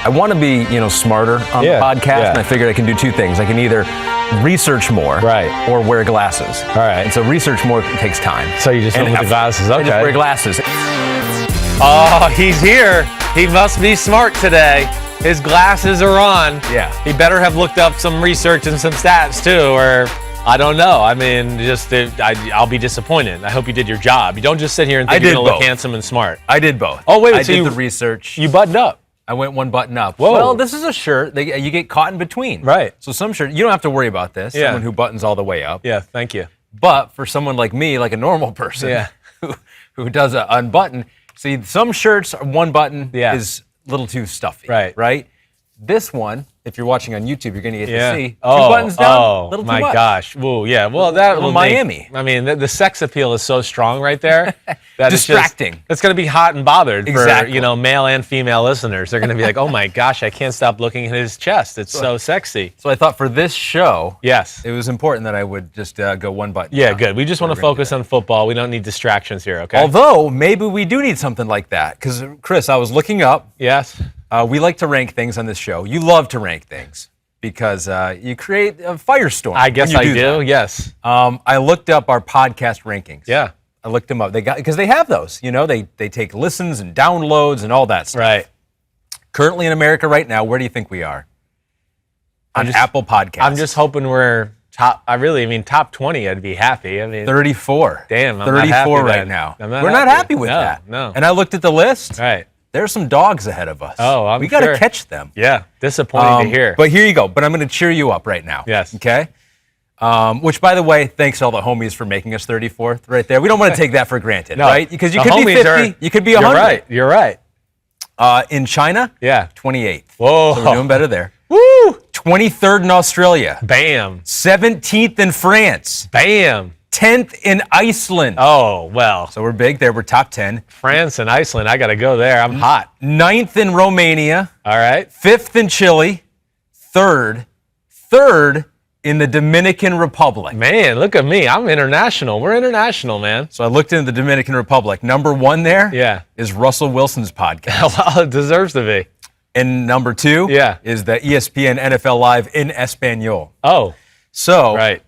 I want to be, smarter on the podcast, and I figured I can do two things. I can either research more, or wear glasses. All right. And so research more takes time. So you just went with the glasses. Okay. I just wear glasses. Oh, he's here. He must be smart today. His glasses are on. Yeah. He better have looked up some research and some stats too, or I don't know. I mean, I'll be disappointed. I hope you did your job. You don't just sit here and think you're going to look handsome and smart. I did both. Oh, wait. I did the research. You buttoned up. I went one button up. Whoa. Well, this is a shirt. You get caught in between. Right. So some shirt, you don't have to worry about this. Yeah. Someone who buttons all the way up. Yeah, thank you. But for someone like me, like a normal person who does an unbutton, see, some shirts, one button is a little too stuffy. Right? This one, if you're watching on YouTube, you're going to get to see two buttons down, a little too much. Oh, my gosh. Whoa, yeah. Well, that will Miami. I mean, the sex appeal is so strong right there. That distracting. It's going to be hot and bothered for, male and female listeners. They're going to be like, oh, my gosh, I can't stop looking at his chest. It's so sexy. So I thought for this show, it was important that I would just go one button. Yeah, good. We just want to focus on football. We don't need distractions here, okay? Although, maybe we do need something like that. Because, Chris, I was looking up. Yes. We like to rank things on this show. You love to rank things because you create a firestorm. I guess I do. Yes. I looked up our podcast rankings. Yeah. I looked them up. Because they have those. They take listens and downloads and all that stuff. Right. Currently in America right now, where do you think we are? On Apple Podcasts. I'm just hoping we're top. Top 20. I'd be happy. 34. Damn. I'm 34 not happy right then. now. We're not happy with that. No. And I looked at the list. Right. There's some dogs ahead of us. Oh, we got to catch them. Yeah, disappointing to hear. But here you go. But I'm going to cheer you up right now. Yes. Okay? Which, by the way, thanks to all the homies for making us 34th right there. We don't want to take that for granted, right? Because you could be 50, you could be 100. You're right. In China, 28th. Whoa. So we're doing better there. Woo! 23rd in Australia. Bam. 17th in France. Bam. 10th in Iceland. Oh, well. So we're big there. We're top 10. France and Iceland, I got to go there. I'm hot. 9th in Romania. All right. 5th in Chile. Third in the Dominican Republic. Man, look at me. I'm international. We're international, man. So I looked into the Dominican Republic. Number 1 there is Russell Wilson's podcast. Well, it deserves to be. And number 2 is the ESPN NFL Live in Espanol. Oh. So, right.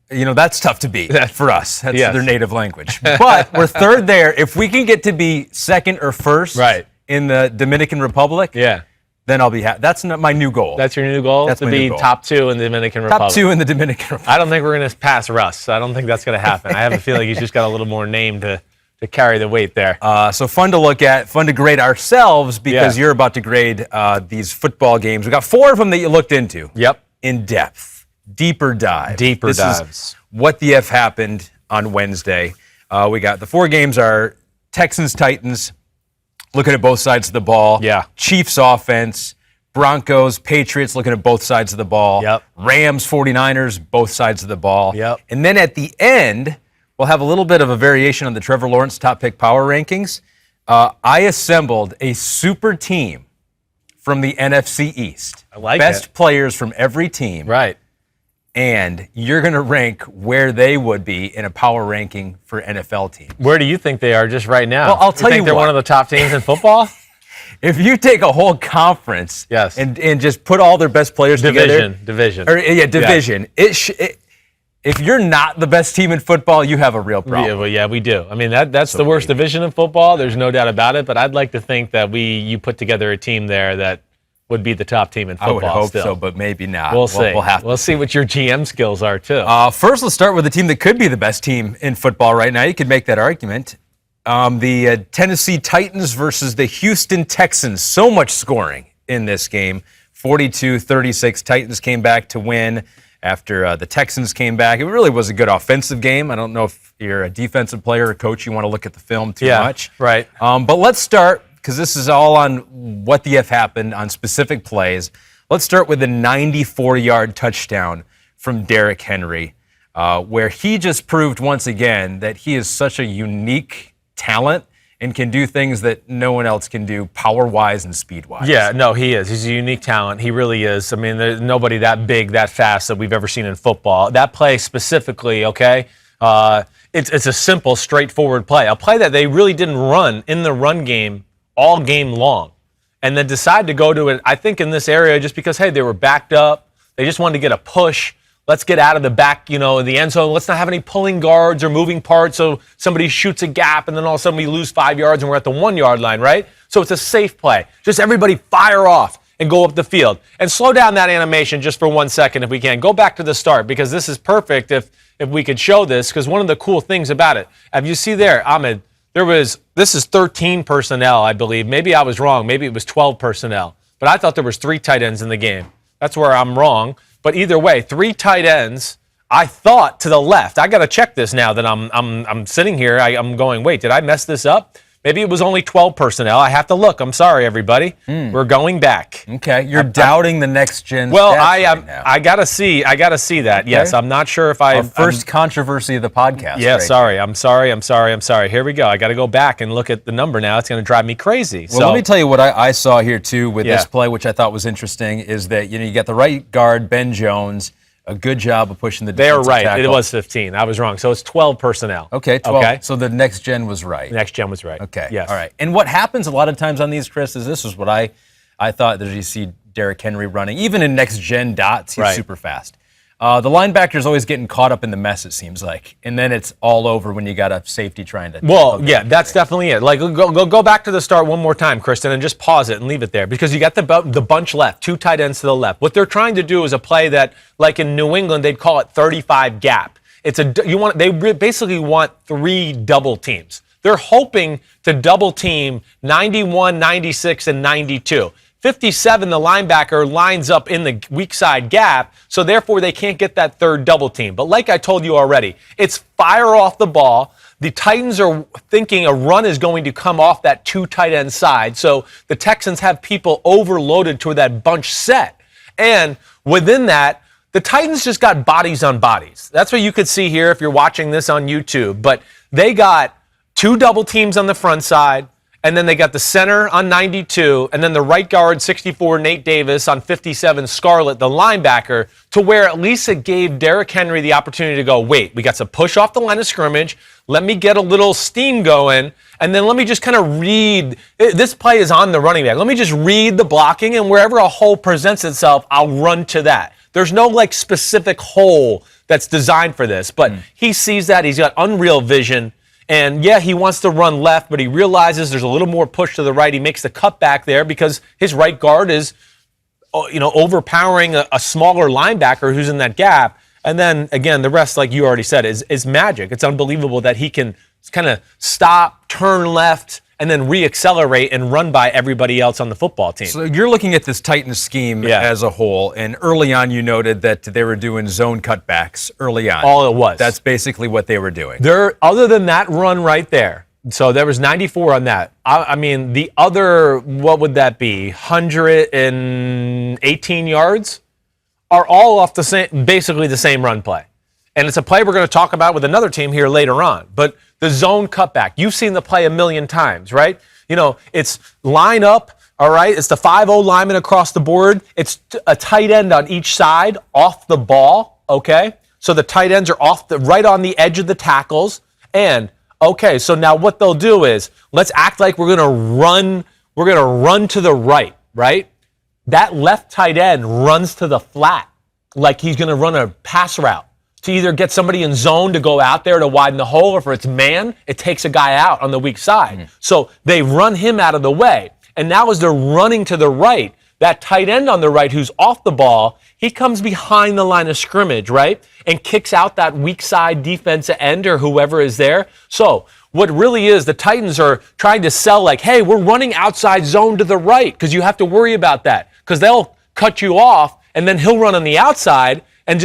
That's tough to beat for us. That's their native language. But we're third there. If we can get to be second or first in the Dominican Republic, then I'll be happy. That's not my new goal. That's your new goal? That's to be top 2 in the Dominican Republic. Top 2 in the Dominican Republic. I don't think we're going to pass Russ. I don't think that's going to happen. I have a feeling he's just got a little more name to carry the weight there. So fun to look at, fun to grade ourselves because you're about to grade these football games. We got 4 of them that you looked into. Yep. In depth. Deeper dive. This dives. Is what the F happened on Wednesday. We got the 4 games are Texans, Titans, looking at both sides of the ball. Yeah. Chiefs offense, Broncos, Patriots, looking at both sides of the ball. Yep. Rams, 49ers, both sides of the ball. Yep. And then at the end, we'll have a little bit of a variation on the Trevor Lawrence top pick power rankings. I assembled a super team from the NFC East. I like Best players from every team. Right. And you're going to rank where they would be in a power ranking for NFL teams. Where do you think they are just right now? Well, I'll tell you they're one of the top teams in football? If you take a whole conference and just put all their best players together. Division. If you're not the best team in football, you have a real problem. Yeah, we do. I mean, that's the worst division in football. There's no doubt about it. But I'd like to think that you put together a team there that would be the top team in football. I would hope still. so, but maybe not. We'll see. We'll see what your GM skills are, too. First, let's start with the team that could be the best team in football right now. You could make that argument. The Tennessee Titans versus the Houston Texans. So much scoring in this game. 42-36. Titans came back to win after the Texans came back. It really was a good offensive game. I don't know if you're a defensive player or coach, you want to look at the film too much. Right. But let's start, because this is all on what the F happened on specific plays. Let's start with the 94-yard touchdown from Derrick Henry, where he just proved once again that he is such a unique talent and can do things that no one else can do power-wise and speed-wise. Yeah, no, he is. He's a unique talent. He really is. I mean, there's nobody that big, that fast that we've ever seen in football. That play specifically, okay, it's a simple, straightforward play. A play that they really didn't run in the run game all game long. and then decide to go to it, I think, in this area just because, hey, they were backed up. They just wanted to get a push. Let's get out of the back, the end zone. Let's not have any pulling guards or moving parts so somebody shoots a gap and then all of a sudden we lose 5 yards and we're at the 1 yard line, right? So it's a safe play. Just everybody fire off and go up the field. And slow down that animation just for 1 second if we can. Go back to the start because this is perfect if we could show this, because one of the cool things about it, have you see there, Ahmed, this is 13 personnel, I believe. Maybe I was wrong. Maybe it was 12 personnel. But I thought there was 3 tight ends in the game. That's where I'm wrong. But either way, 3 tight ends, I thought, to the left. I got to check this now that I'm sitting here. I'm going, wait, did I mess this up? Maybe it was only 12 personnel. I have to look. I'm sorry, everybody. We're going back. Okay, you're doubting the next gen. Well, I gotta see that. Okay. Yes, I'm not sure if Our first controversy of the podcast. Yeah, right. I'm sorry. Here we go. I got to go back and look at the number now. It's going to drive me crazy. Well, let me tell you what I saw here too with this play, which I thought was interesting, is that you got the right guard Ben Jones. A good job of pushing the defensive tackle. They're right. Tackle. It was 15. I was wrong. So it's 12 personnel. Okay, 12. Okay. So the next gen was right. Next gen was right. Okay. Yes. All right. And what happens a lot of times on these, Chris, is this is what I thought that you see Derrick Henry running. Even in next gen dots, he's super fast. The linebacker's always getting caught up in the mess, it seems like. And then it's all over when you got a safety trying to... Well, yeah, that's definitely it. Like, go back to the start one more time, Kristen, and just pause it and leave it there. Because you got the bunch left, 2 tight ends to the left. What they're trying to do is a play that, like in New England, they'd call it 35 gap. They basically want 3 double teams. They're hoping to double team 91, 96, and 92. 57, the linebacker lines up in the weak side gap, so therefore they can't get that 3rd double team. But like I told you already, it's fire off the ball. The Titans are thinking a run is going to come off that 2 tight end side, so the Texans have people overloaded to that bunch set. And within that, the Titans just got bodies on bodies. That's what you could see here if you're watching this on YouTube. But they got 2 double teams on the front side, and then they got the center on 92, and then the right guard, 64, Nate Davis, on 57, Scarlett, the linebacker, to where at least it gave Derrick Henry the opportunity to go, wait, we got some push off the line of scrimmage, let me get a little steam going, and then let me just kind of read. This play is on the running back. Let me just read the blocking, and wherever a hole presents itself, I'll run to that. There's no, specific hole that's designed for this, but he sees that. He's got unreal vision. And, yeah, he wants to run left, but he realizes there's a little more push to the right. He makes the cutback there because his right guard is, overpowering a smaller linebacker who's in that gap. And then, again, the rest, like you already said, is magic. It's unbelievable that he can kind of stop, turn left, and then reaccelerate and run by everybody else on the football team. So you're looking at this Titans scheme as a whole, and early on you noted that they were doing zone cutbacks early on. All it was. That's basically what they were doing. Other than that run right there, so there was 94 on that. I mean, the other, what would that be, 118 yards are all off basically the same run play. And it's a play we're going to talk about with another team here later on. But the zone cutback, you've seen the play a million times, right? It's line up, all right? It's the 5-0 lineman across the board. It's a tight end on each side off the ball, okay? So the tight ends are right on the edge of the tackles. And, okay, so now what they'll do is, let's act like we're going to run to the right, right? That left tight end runs to the flat like he's going to run a pass route to either get somebody in zone to go out there to widen the hole, or if it's man, it takes a guy out on the weak side. So they run him out of the way. And now as they're running to the right, that tight end on the right who's off the ball, he comes behind the line of scrimmage, right? And kicks out that weak side defensive end or whoever is there. So what really is, the Titans are trying to sell like, hey, we're running outside zone to the right, because you have to worry about that, because they'll cut you off and then he'll run on the outside and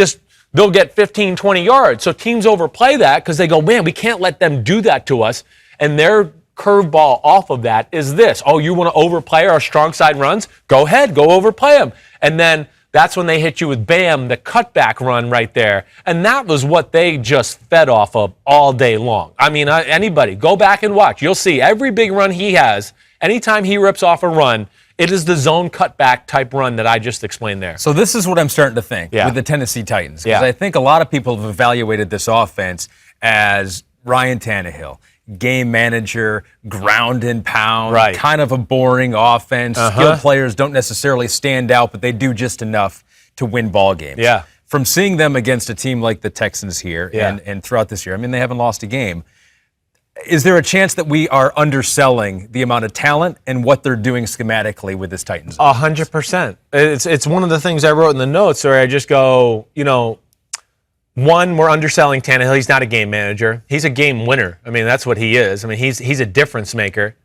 they'll get 15, 20 yards. So teams overplay that because they go, man, we can't let them do that to us. And their curveball off of that is this. Oh, you want to overplay our strong side runs? Go ahead, go overplay them. And then that's when they hit you with, bam, the cutback run right there. And that was what they just fed off of all day long. I mean, anybody, go back and watch. You'll see every big run he has, anytime he rips off a run, it is the zone cutback type run that I just explained there. So this is what I'm starting to think with the Tennessee Titans. Because I think a lot of people have evaluated this offense as Ryan Tannehill, game manager, ground and pound, Right. kind of a boring offense. Skilled players don't necessarily stand out, but they do just enough to win ball games. Yeah. From seeing them against a team like the Texans here and throughout this year, I mean, they haven't lost a game. Is there a chance that we are underselling the amount of talent and what they're doing schematically with this Titans? 100%. It's one of the things I wrote in the notes where I just go, one, we're underselling Tannehill. He's not a game manager. He's a game winner. I mean, that's what he is. I mean, he's a difference maker.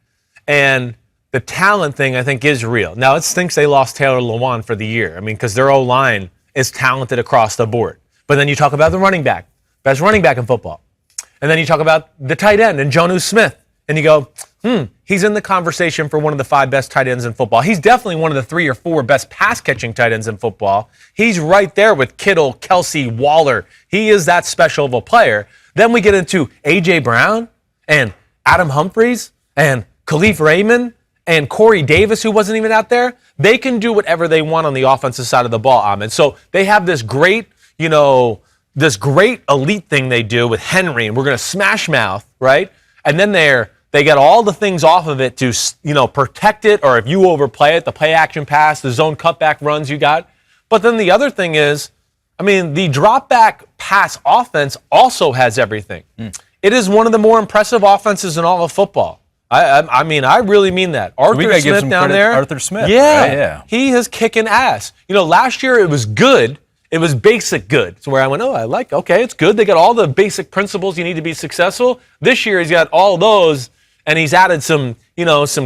And the talent thing, I think, is real. Now, it stinks they lost Taylor Lewan for the year. I mean, because their O-line is talented across the board. But then you talk about the running back, best running back in football. And then you talk about the tight end and Jonnu Smith. And you go, he's in the conversation for one of the 5 best tight ends in football. He's definitely one of the 3 or 4 best pass-catching tight ends in football. He's right there with Kittle, Kelsey, Waller. He is that special of a player. Then we get into A.J. Brown and Adam Humphries and Khalif Raymond and Corey Davis, who wasn't even out there. They can do whatever they want on the offensive side of the ball, Ahmed. So they have this great, this great elite thing they do with Henry, and we're going to smash mouth, right? And then they get all the things off of it to, protect it, or if you overplay it, the play action pass, the zone cutback runs you got. But then the other thing is, the drop back pass offense also has everything. It is one of the more impressive offenses in all of football. I really mean that. Arthur Smith down there. Arthur Smith. Yeah. He is kicking ass. Last year it was good. It was basic good. So where I went, okay, it's good. They got all the basic principles you need to be successful. This year he's got all those, and he's added some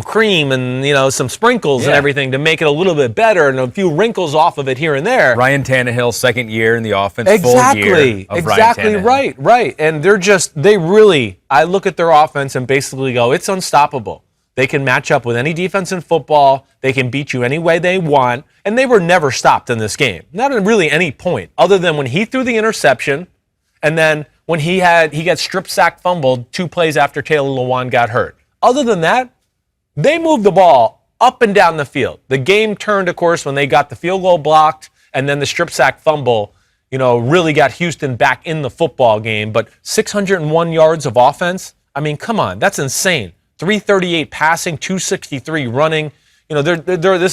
cream and, some sprinkles and everything to make it a little bit better and a few wrinkles off of it here and there. Ryan Tannehill, second year in the offense, Exactly. full year of Exactly Ryan Tannehill. right. And I look at their offense and basically go, it's unstoppable. They can match up with any defense in football. They can beat you any way they want. And they were never stopped in this game. Not at really any point, other than when he threw the interception and then when he got strip sack fumbled 2 plays after Taylor Lewan got hurt. Other than that, they moved the ball up and down the field. The game turned, of course, when they got the field goal blocked and then the strip sack fumble, really got Houston back in the football game. But 601 yards of offense, come on, that's insane. 338 passing, 263 running. This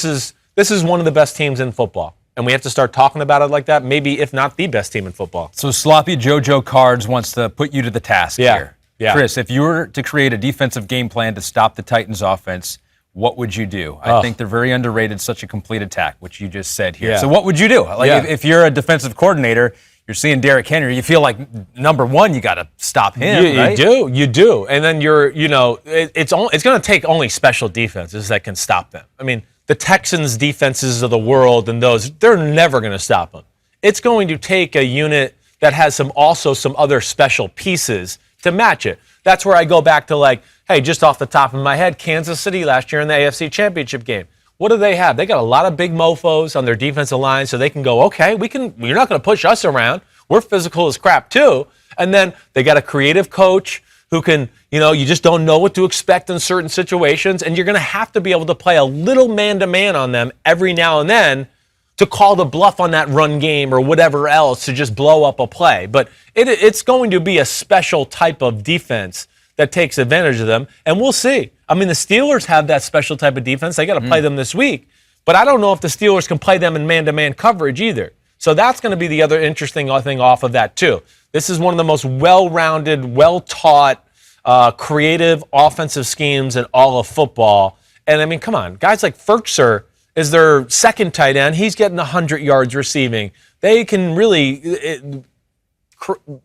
is one of the best teams in football. And we have to start talking about it like that, maybe if not the best team in football. So Sloppy JoJo Cards wants to put you to the task here. Yeah. Chris, if you were to create a defensive game plan to stop the Titans offense, what would you do? I think they're very underrated, such a complete attack, which you just said here. Yeah. So what would you do? If you're a defensive coordinator, you're seeing Derrick Henry, you feel like number one, you got to stop him, right? You do. And then it's going to take only special defenses that can stop them. The Texans defenses of the world and they're never going to stop them. It's going to take a unit that has some other special pieces to match it. That's where I go back to just off the top of my head, Kansas City last year in the AFC Championship game. What do they have? They got a lot of big mofos on their defensive line, so they can go, okay, you're not going to push us around. We're physical as crap too. And then they got a creative coach who can, you just don't know what to expect in certain situations, and you're going to have to be able to play a little man-to-man on them every now and then to call the bluff on that run game or whatever else to just blow up a play. But it's going to be a special type of defense that takes advantage of them, and we'll see. The Steelers have that special type of defense. They got to play them this week, but I don't know if the Steelers can play them in man-to-man coverage either. So that's going to be the other interesting thing off of that too. This is one of the most well-rounded, well-taught, creative offensive schemes in all of football. And come on, guys like Ferkser is their second tight end. He's getting 100 yards receiving. They can really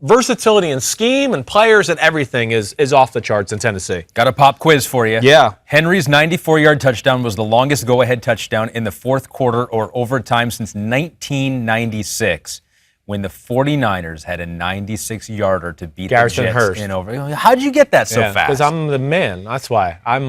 versatility and scheme and players and everything is off the charts in Tennessee. Got a pop quiz for you. Yeah. Henry's 94-yard touchdown was the longest go-ahead touchdown in the fourth quarter or overtime since 1996, when the 49ers had a 96-yarder to beat Garrison the Jets Hurst. in over. How'd you get that so fast? Because I'm the man. That's why. I'm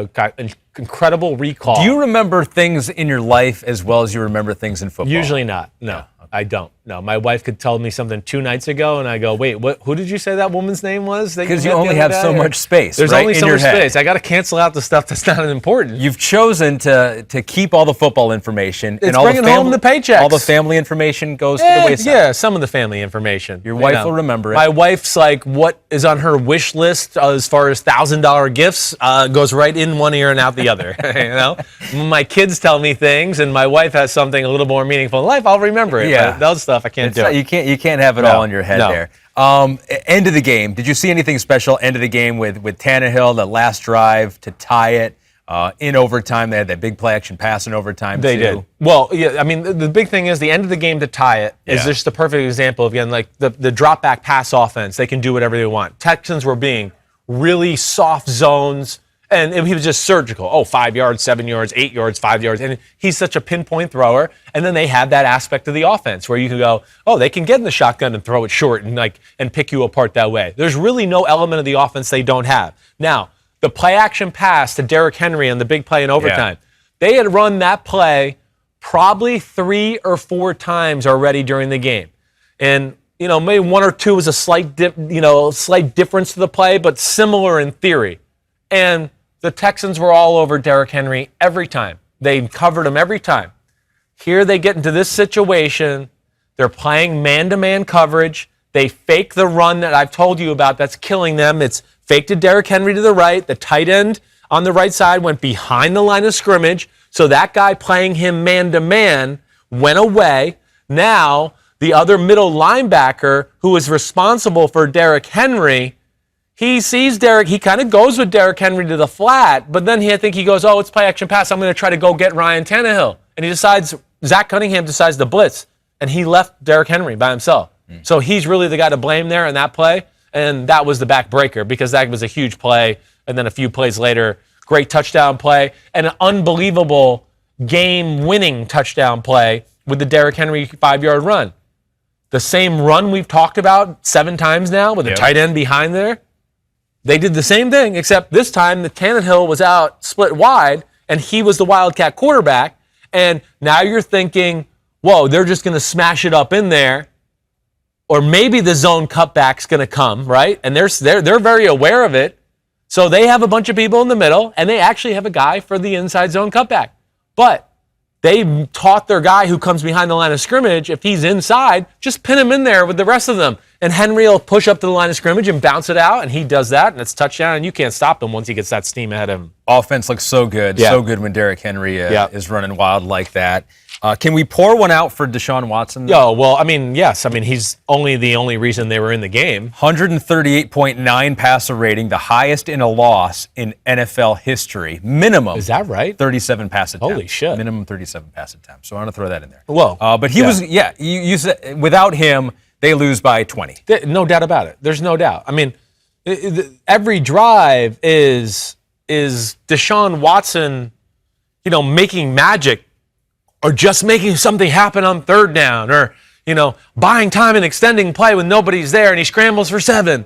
got incredible recall. Do you remember things in your life as well as you remember things in football? Usually not. No, I don't. No, my wife could tell me something 2 nights ago, and I go, wait, what? Who did you say that woman's name was? Because you only have so much space. There's right, only in so your much head. space. I got to cancel out the stuff that's not important. You've chosen to keep all the football information. It's and all bringing home the paychecks. All the family information goes to the wayside. Yeah, some of the family information. Your wife will remember it. My wife's like, what is on her wish list as far as $1,000 gifts goes right in one ear and out the other. When my kids tell me things and my wife has something a little more meaningful in life, I'll remember it. Yeah. But those stuff I can't do. You can't have it all in your head there. End of the game. Did you see anything special? End of the game with Tannehill, the last drive to tie it in overtime. They had that big play action pass in overtime. They did. Well, yeah. I mean, the big thing is the end of the game to tie it is just a perfect example of, again, like the drop back pass offense. They can do whatever they want. Texans were being really soft zones. And he was just surgical. 5 yards, 7 yards, 8 yards, 5 yards. And he's such a pinpoint thrower. And then they have that aspect of the offense where you can go, they can get in the shotgun and throw it short and pick you apart that way. There's really no element of the offense they don't have. Now, the play action pass to Derrick Henry on the big play in overtime, they had run that play probably 3 or 4 times already during the game. And, maybe 1 or 2 was a slight difference to the play, but similar in theory. And the Texans were all over Derrick Henry every time. They covered him every time. Here they get into this situation. They're playing man-to-man coverage. They fake the run that I've told you about that's killing them. It's fake to Derrick Henry to the right. The tight end on the right side went behind the line of scrimmage. So that guy playing him man-to-man went away. Now the other middle linebacker who was responsible for Derrick Henry, he sees Derrick, he kind of goes with Derrick Henry to the flat, but then I think he goes, it's play action pass, I'm going to try to go get Ryan Tannehill. And Zach Cunningham decides to blitz, and he left Derrick Henry by himself. So he's really the guy to blame there in that play, and that was the backbreaker because that was a huge play, and then a few plays later, great touchdown play, and an unbelievable game-winning touchdown play with the Derrick Henry 5-yard run. The same run we've talked about 7 times now with the tight end behind there. They did the same thing, except this time the Tannehill was out split wide, and he was the Wildcat quarterback. And now you're thinking, they're just going to smash it up in there, or maybe the zone cutback's going to come, right? And they're very aware of it. So they have a bunch of people in the middle, and they actually have a guy for the inside zone cutback. But they taught their guy who comes behind the line of scrimmage, if he's inside, just pin him in there with the rest of them. And Henry will push up to the line of scrimmage and bounce it out, and he does that, and it's touchdown, and you can't stop him once he gets that steam ahead of him. Offense looks so good, so good when Derrick Henry is running wild like that. Can we pour one out for Deshaun Watson? Yes. He's the only reason they were in the game. 138.9 passer rating, the highest in a loss in NFL history. Minimum. Is that right? 37 pass attempts. Holy shit. Minimum 37 pass attempts. So I want to throw that in there. But he was, you said without him, they lose by 20. No doubt about it. There's no doubt. Every drive is Deshaun Watson, making magic, or just making something happen on third down, or, buying time and extending play when nobody's there and he scrambles for 7.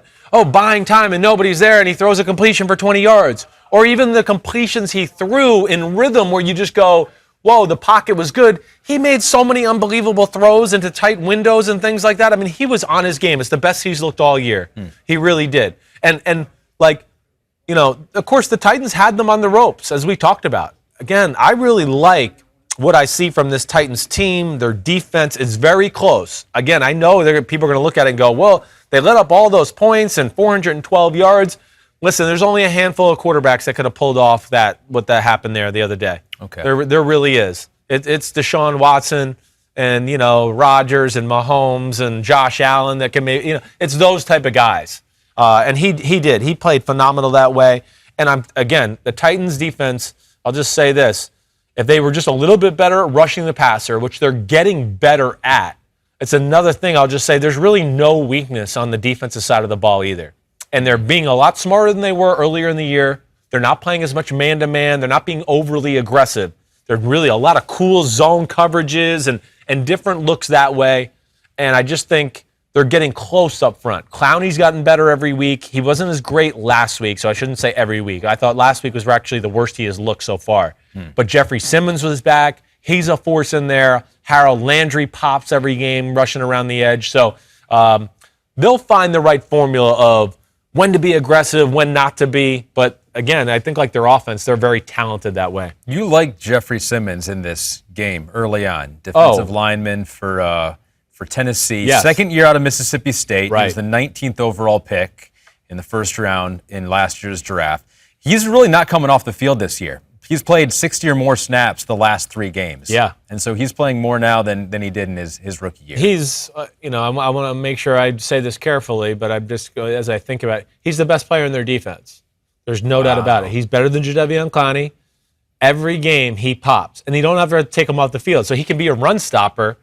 Buying time and nobody's there and he throws a completion for 20 yards. Or even the completions he threw in rhythm where you just go, the pocket was good. He made so many unbelievable throws into tight windows and things like that. He was on his game. It's the best he's looked all year. He really did. And of course, the Titans had them on the ropes, as we talked about. Again, I really like what I see from this Titans team. Their defense is very close. Again, I know people are going to look at it and go, they let up all those points and 412 yards. Listen, there's only a handful of quarterbacks that could have pulled off what happened there the other day. Okay. There really is. It's Deshaun Watson and, Rodgers and Mahomes and Josh Allen that can maybe, it's those type of guys. And he did. He played phenomenal that way. And the Titans defense, I'll just say this. If they were just a little bit better at rushing the passer, which they're getting better at, it's another thing I'll just say. There's really no weakness on the defensive side of the ball either. And they're being a lot smarter than they were earlier in the year. They're not playing as much man-to-man. They're not being overly aggressive. There's really a lot of cool zone coverages and different looks that way. And I just think they're getting close up front. Clowney's gotten better every week. He wasn't as great last week, so I shouldn't say every week. I thought last week was actually the worst he has looked so far. But Jeffrey Simmons was back. He's a force in there. Harold Landry pops every game, rushing around the edge. So they'll find the right formula of when to be aggressive, when not to be. But again, I think like their offense, they're very talented that way. You like Jeffrey Simmons in this game early on. Defensive lineman for Tennessee. Yes. Second year out of Mississippi State. Right. He was the 19th overall pick in the first round in last year's draft. He's really not coming off the field this year. He's played 60 or more snaps the last 3 games. Yeah. And so he's playing more now than he did in his rookie year. He's, I want to make sure I say this carefully, but I'm just, as I think about it, he's the best player in their defense. There's no doubt about it. He's better than Jadeveon Clowney. Every game he pops, and you don't have to take him off the field. So he can be a run stopper,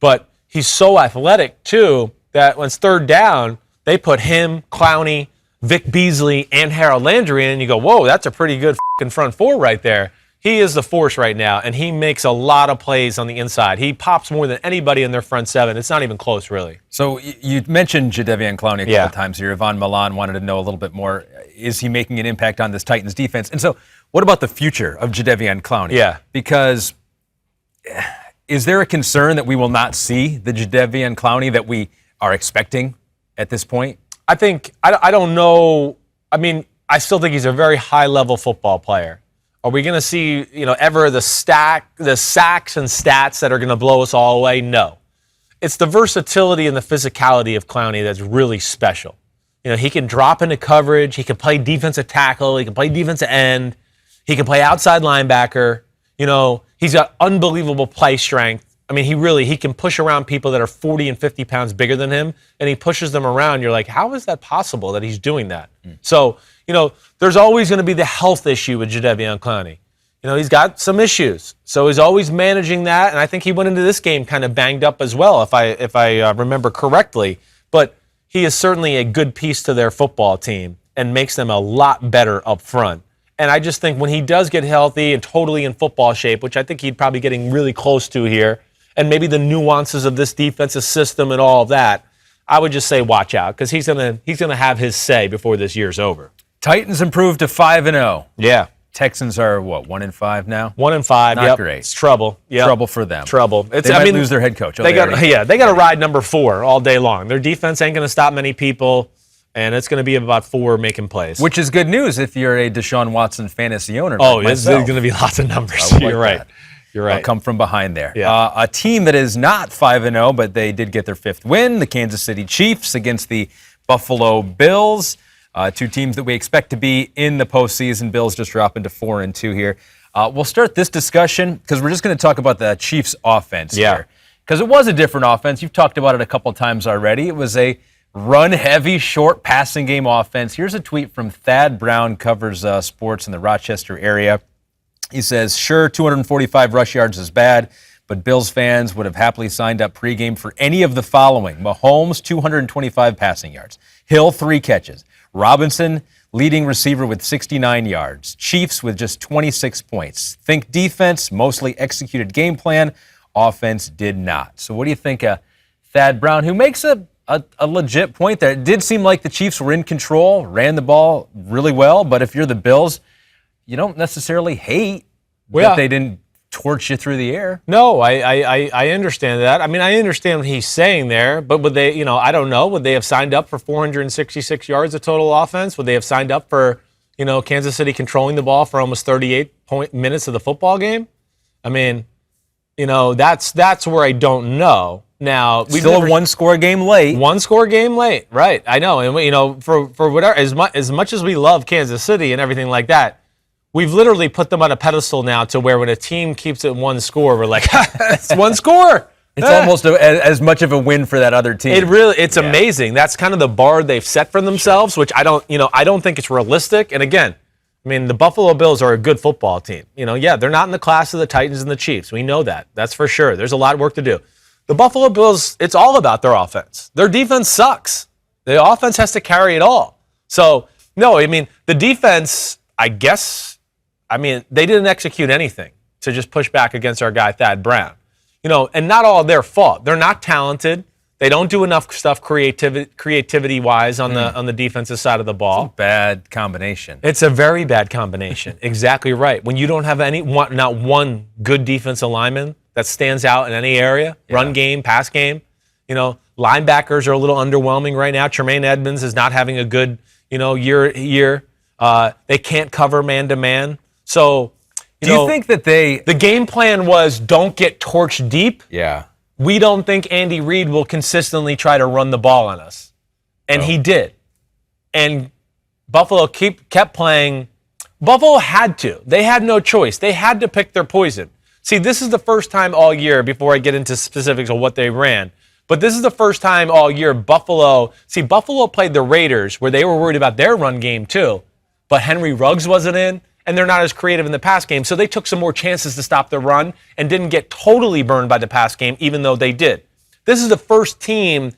but he's so athletic, too, that when it's third down, they put him, Clowney, Vic Beasley, and Harold Landry in, and you go, whoa, that's a pretty good f***ing front four right there. He is the force right now, and he makes a lot of plays on the inside. He pops more than anybody in their front seven. It's not even close, really. So you mentioned Jadeveon Clowney a couple times here. Yvonne Milan wanted to know a little bit more. Is he making an impact on this Titans defense? And so what about the future of Jadeveon Clowney? Yeah. Because is there a concern that we will not see the Jadeveon Clowney that we are expecting at this point? I think, I don't know. I mean, I still think he's a very high-level football player. Are we going to see, ever the sacks and stats that are going to blow us all away? No. It's the versatility and the physicality of Clowney that's really special. He can drop into coverage. He can play defensive tackle. He can play defensive end. He can play outside linebacker. He's got unbelievable play strength. I mean, he can push around people that are 40 and 50 pounds bigger than him, and he pushes them around. You're like, how is that possible that he's doing that? So, there's always going to be the health issue with Jadeveon Clowney. He's got some issues. So he's always managing that, and I think he went into this game kind of banged up as well, if I remember correctly. But he is certainly a good piece to their football team and makes them a lot better up front. And I just think when he does get healthy and totally in football shape, which I think he'd probably getting really close to here, and maybe the nuances of this defensive system and all of that, I would just say watch out, because he's gonna have his say before this year's over. Titans improved to 5-0. Yeah. Texans are, 1-5 now? 1-5, Not great. It's trouble. Yep. Trouble for them. Trouble. They might lose their head coach. They got to ride number 4 all day long. Their defense ain't going to stop many people, and it's going to be about 4 making plays. Which is good news if you're a Deshaun Watson fantasy owner. Oh, there's going to be lots of numbers. You're right. You're right. I'll come from behind there. Yeah. A team that is not 5-0, but they did get their 5th win, the Kansas City Chiefs against the Buffalo Bills. 2 teams that we expect to be in the postseason. Bills just dropping to 4-2 here. We'll start this discussion because we're just going to talk about the Chiefs' offense here. Because it was a different offense. You've talked about it a couple times already. It was a run-heavy, short passing game offense. Here's a tweet from Thad Brown, covers sports in the Rochester area. He says, sure, 245 rush yards is bad, but Bills fans would have happily signed up pregame for any of the following. Mahomes, 225 passing yards. Hill, 3 catches. Robinson, leading receiver with 69 yards. Chiefs with just 26 points. Think defense, mostly executed game plan. Offense did not. So what do you think of Thad Brown, who makes a legit point there? It did seem like the Chiefs were in control, ran the ball really well, but if you're the Bills, you don't necessarily hate that they didn't torch you through the air. No, I understand that. I mean, I understand what he's saying there, but would they, I don't know, would they have signed up for 466 yards of total offense? Would they have signed up for, Kansas City controlling the ball for almost 38 minutes of the football game? I mean, that's where I don't know. Now, we've still a 1-score game late. 1-score game late, right? I know, and for whatever, as much as we love Kansas City and everything like that, we've literally put them on a pedestal now to where when a team keeps it 1 score, we're like, it's 1 score. It's almost as much of a win for that other team. It's amazing. That's kind of the bar they've set for themselves, which I don't think it's realistic. And again, the Buffalo Bills are a good football team. They're not in the class of the Titans and the Chiefs. We know that. That's for sure. There's a lot of work to do. The Buffalo Bills, it's all about their offense. Their defense sucks. The offense has to carry it all. So, no, the defense, I guess, they didn't execute anything to just push back against our guy, Thad Brown. And not all their fault. They're not talented. They don't do enough stuff creativity-wise on the defensive side of the ball. It's a bad combination. It's a very bad combination. Exactly right. When you don't have not one good defensive lineman that stands out in any area, run game, pass game, linebackers are a little underwhelming right now. Tremaine Edmonds is not having a good, year. They can't cover man-to-man. So, do you think that the game plan was don't get torched deep? Yeah. We don't think Andy Reid will consistently try to run the ball on us. And he did. And Buffalo kept playing. Buffalo had to. They had no choice. They had to pick their poison. See, this is the first time all year, before I get into specifics of what they ran, but this is the first time all year Buffalo played the Raiders where they were worried about their run game too, but Henry Ruggs wasn't in, and they're not as creative in the pass game, so they took some more chances to stop the run and didn't get totally burned by the pass game, even though they did. This is the first team,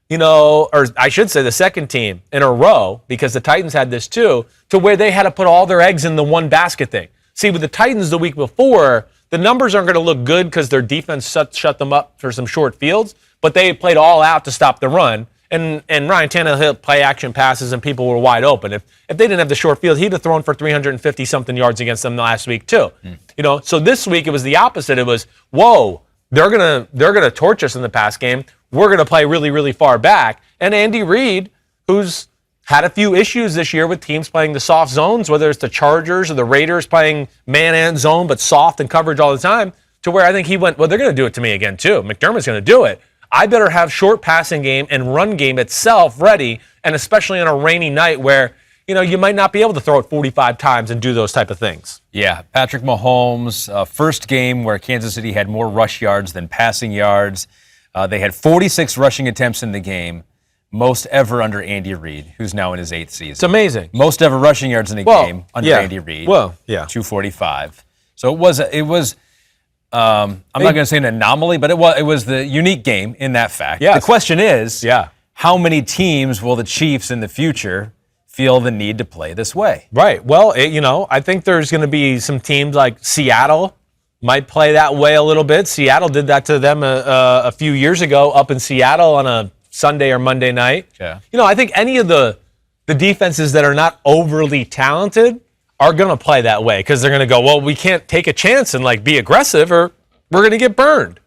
or I should say the second team in a row, because the Titans had this too, to where they had to put all their eggs in the one basket thing. See, with the Titans the week before, the numbers aren't going to look good because their defense shut them up for some short fields, but they played all out to stop the run. And Ryan Tannehill play action passes and people were wide open. If they didn't have the short field, he'd have thrown for 350-something yards against them last week too. So this week it was the opposite. It was, whoa, they're gonna torch us in the pass game. We're gonna play really, really far back. And Andy Reid, who's had a few issues this year with teams playing the soft zones, whether it's the Chargers or the Raiders playing man and zone, but soft and coverage all the time, to where I think he went, well, they're gonna do it to me again too. McDermott's gonna do it. I better have short passing game and run game itself ready, and especially on a rainy night where, you might not be able to throw it 45 times and do those type of things. Yeah, Patrick Mahomes, first game where Kansas City had more rush yards than passing yards. They had 46 rushing attempts in the game, most ever under Andy Reid, who's now in his 8th season. It's amazing. Most ever rushing yards in a game under Andy Reid. 245. So it was. I'm not going to say an anomaly, but it was the unique game in that fact. Yes. The question is, how many teams will the Chiefs in the future feel the need to play this way? Right. Well, I think there's going to be some teams like Seattle might play that way a little bit. Seattle did that to them a few years ago up in Seattle on a Sunday or Monday night. Yeah. I think any of the defenses that are not overly talented are going to play that way because they're going to go, well, we can't take a chance and be aggressive or we're going to get burned.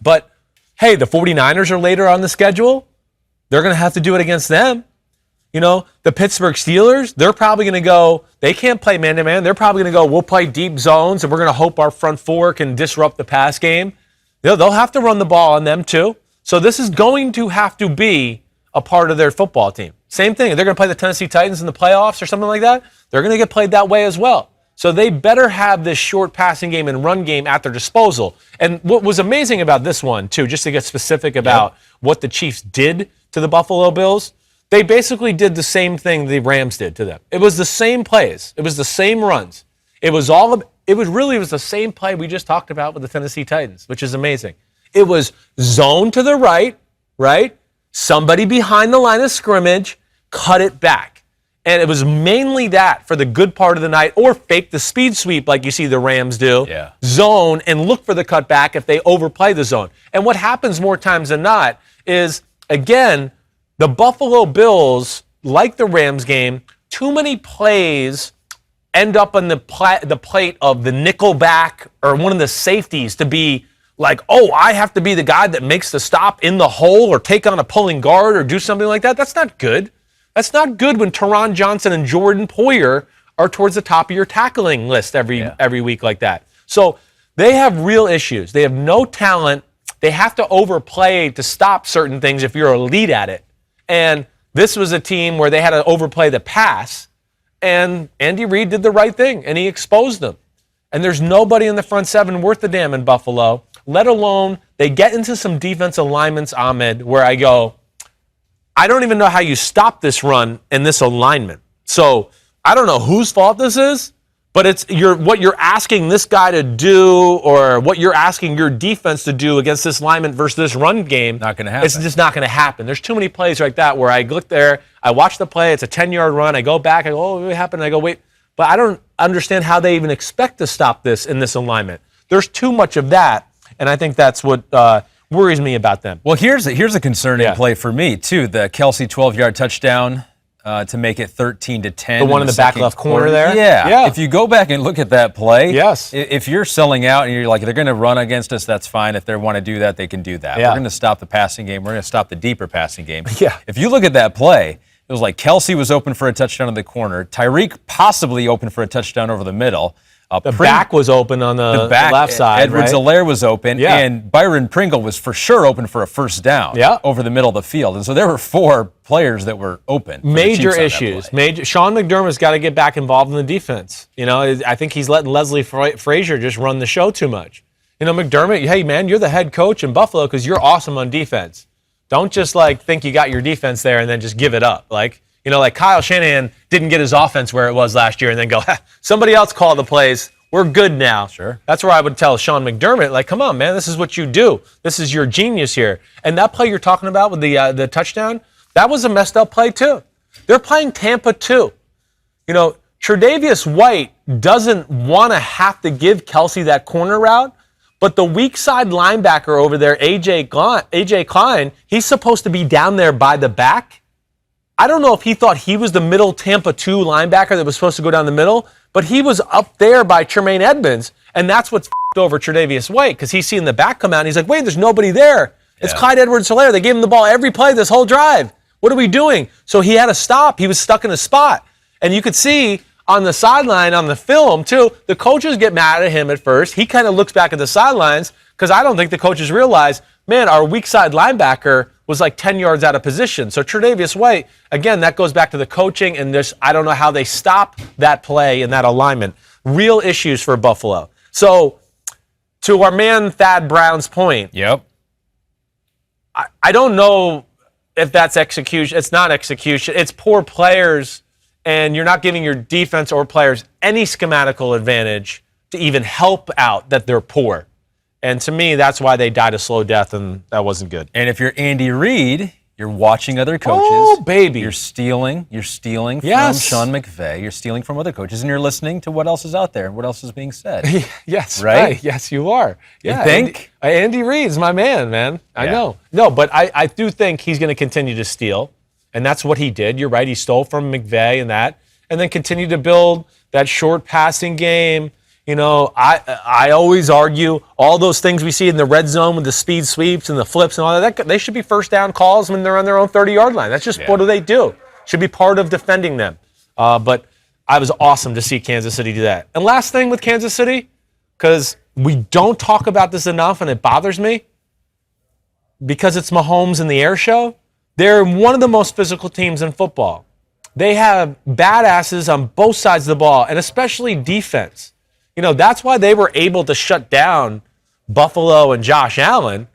But, hey, the 49ers are later on the schedule. They're going to have to do it against them. The Pittsburgh Steelers, they're probably going to go, they can't play man-to-man. They're probably going to go, we'll play deep zones and we're going to hope our front four can disrupt the pass game. They'll have to run the ball on them too. So this is going to have to be a part of their football team. Same thing. They're going to play the Tennessee Titans in the playoffs or something like that. They're going to get played that way as well. So they better have this short passing game and run game at their disposal. And what was amazing about this one, too, just to get specific about what the Chiefs did to the Buffalo Bills, they basically did the same thing the Rams did to them. It was the same plays. It was the same runs. It was the same play we just talked about with the Tennessee Titans, which is amazing. It was zone to the right? Somebody behind the line of scrimmage, cut it back. And it was mainly that for the good part of the night, or fake the speed sweep like you see the Rams do. Yeah. Zone and look for the cutback if they overplay the zone. And what happens more times than not is, again, the Buffalo Bills, like the Rams game, too many plays end up on the plate of the nickel back or one of the safeties to be like, oh, I have to be the guy that makes the stop in the hole or take on a pulling guard or do something like that. That's not good. That's not good when Teron Johnson and Jordan Poyer are towards the top of your tackling list every week like that. So they have real issues. They have no talent. They have to overplay to stop certain things if you're elite at it. And this was a team where they had to overplay the pass, and Andy Reid did the right thing, and he exposed them. And there's nobody in the front seven worth a damn in Buffalo, let alone they get into some defense alignments, Ahmed, where I go, I don't even know how you stop this run in this alignment. So I don't know whose fault this is, but it's what you're asking this guy to do or what you're asking your defense to do against this lineman versus this run game. Not going to happen. It's just not going to happen. There's too many plays like that where I look there, I watch the play, it's a 10-yard run, I go back, I go, oh, what happened? I go, wait. But I don't understand how they even expect to stop this in this alignment. There's too much of that, and I think that's what worries me about them. Well, here's a concerning play for me, too. The Kelsey 12-yard touchdown to make it 13-10. The one in the back left corner there? Yeah. If you go back and look at that play, yes. If you're selling out and you're like, they're going to run against us, that's fine. If they want to do that, they can do that. Yeah. We're going to stop the passing game. We're going to stop the deeper passing game. Yeah. If you look at that play, it was like Kelsey was open for a touchdown in the corner. Tyreek possibly open for a touchdown over the middle. The back was open on the left side, Edwards-Helaire was open, and Byron Pringle was for sure open for a first down over the middle of the field. And so there were 4 players that were open. Major issues. Sean McDermott's got to get back involved in the defense. You know, I think he's letting Leslie Frazier just run the show too much. You know, McDermott, hey, man, you're the head coach in Buffalo because you're awesome on defense. Don't just, think you got your defense there and then just give it up. You know, like Kyle Shanahan didn't get his offense where it was last year and then go, somebody else call the plays. We're good now. Sure. That's where I would tell Sean McDermott, come on, man, this is what you do. This is your genius here. And that play you're talking about with the touchdown, that was a messed up play too. They're playing Tampa too. You know, Tre'Davious White doesn't want to have to give Kelsey that corner route, but the weak side linebacker over there, AJ Klein, he's supposed to be down there by the back. I don't know if he thought he was the middle Tampa 2 linebacker that was supposed to go down the middle, but he was up there by Tremaine Edmonds, and that's what's f***ed over Tre'Davious White because he's seeing the back come out, and he's like, wait, there's nobody there. It's Clyde Edwards-Helaire. They gave him the ball every play this whole drive. What are we doing? So he had to stop. He was stuck in a spot. And you could see on the sideline, on the film, too, the coaches get mad at him at first. He kind of looks back at the sidelines because I don't think the coaches realize, man, our weak side linebacker was 10 yards out of position. So Tre'Davious White, again, that goes back to the coaching, and I don't know how they stop that play and that alignment. Real issues for Buffalo. So to our man Thad Brown's point, I don't know if that's execution. It's not execution. It's poor players, and you're not giving your defense or players any schematical advantage to even help out that they're poor. And to me, that's why they died a slow death, and that wasn't good. And if you're Andy Reid, you're watching other coaches. Oh, baby. You're stealing from Sean McVay. You're stealing from other coaches, and you're listening to what else is out there and what else is being said. Yes, right? Yes, you are. Yeah, you think? Andy Reid's my man. I know. No, but I do think he's going to continue to steal, and that's what he did. You're right. He stole from McVay and then continue to build that short passing game. You know, I always argue all those things we see in the red zone with the speed sweeps and the flips and all that, they should be first down calls when they're on their own 30-yard line. That's just what do they do? Should be part of defending them. But I was awesome to see Kansas City do that. And last thing with Kansas City, because we don't talk about this enough and it bothers me, because it's Mahomes and the air show, they're one of the most physical teams in football. They have badasses on both sides of the ball, and especially defense. You know, that's why they were able to shut down Buffalo and Josh Allen.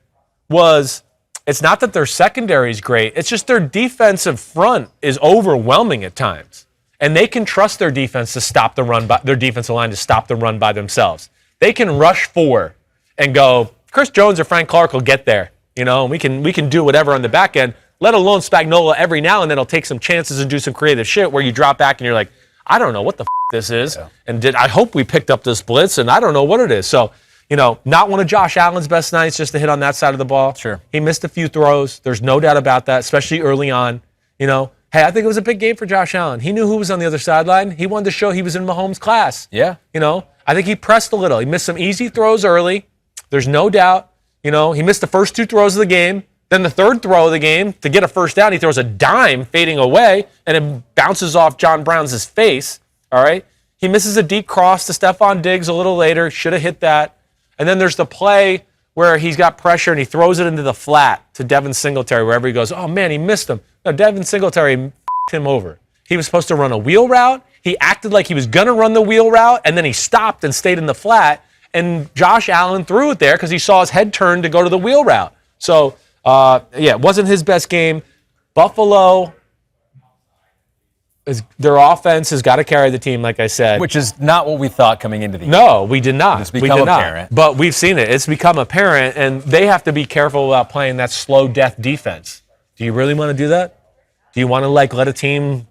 It's not that their secondary is great. It's just their defensive front is overwhelming at times. And they can trust their defense to stop the run, their defensive line to stop the run by themselves. They can rush 4 and go, Chris Jones or Frank Clark will get there. You know, and we can do whatever on the back end, let alone Spagnuolo every now and then will take some chances and do some creative shit where you drop back and you're like, I don't know what the this is, and I hope we picked up this blitz, and I don't know what it is. So, you know, not one of Josh Allen's best nights just to hit on that side of the ball. Sure. He missed a few throws. There's no doubt about that, especially early on. You know, hey, I think it was a big game for Josh Allen. He knew who was on the other sideline. He wanted to show he was in Mahomes' class. Yeah. You know, I think he pressed a little. He missed some easy throws early. There's no doubt. You know, he missed the first 2 throws of the game. Then the third throw of the game, to get a first down, he throws a dime fading away, and it bounces off John Brown's face. All right? He misses a deep cross to Stephon Diggs a little later. Should have hit that. And then there's the play where he's got pressure and he throws it into the flat to Devin Singletary wherever he goes. Oh, man, he missed him. No, Devin Singletary f***ed him over. He was supposed to run a wheel route. He acted like he was going to run the wheel route, and then he stopped and stayed in the flat. And Josh Allen threw it there because he saw his head turn to go to the wheel route. So, it wasn't his best game. Buffalo, their offense has got to carry the team, like I said. Which is not what we thought coming into the year. No, we did not. It's become apparent. But we've seen it. It's become apparent, and they have to be careful about playing that slow death defense. Do you really want to do that? Do you want to let a team,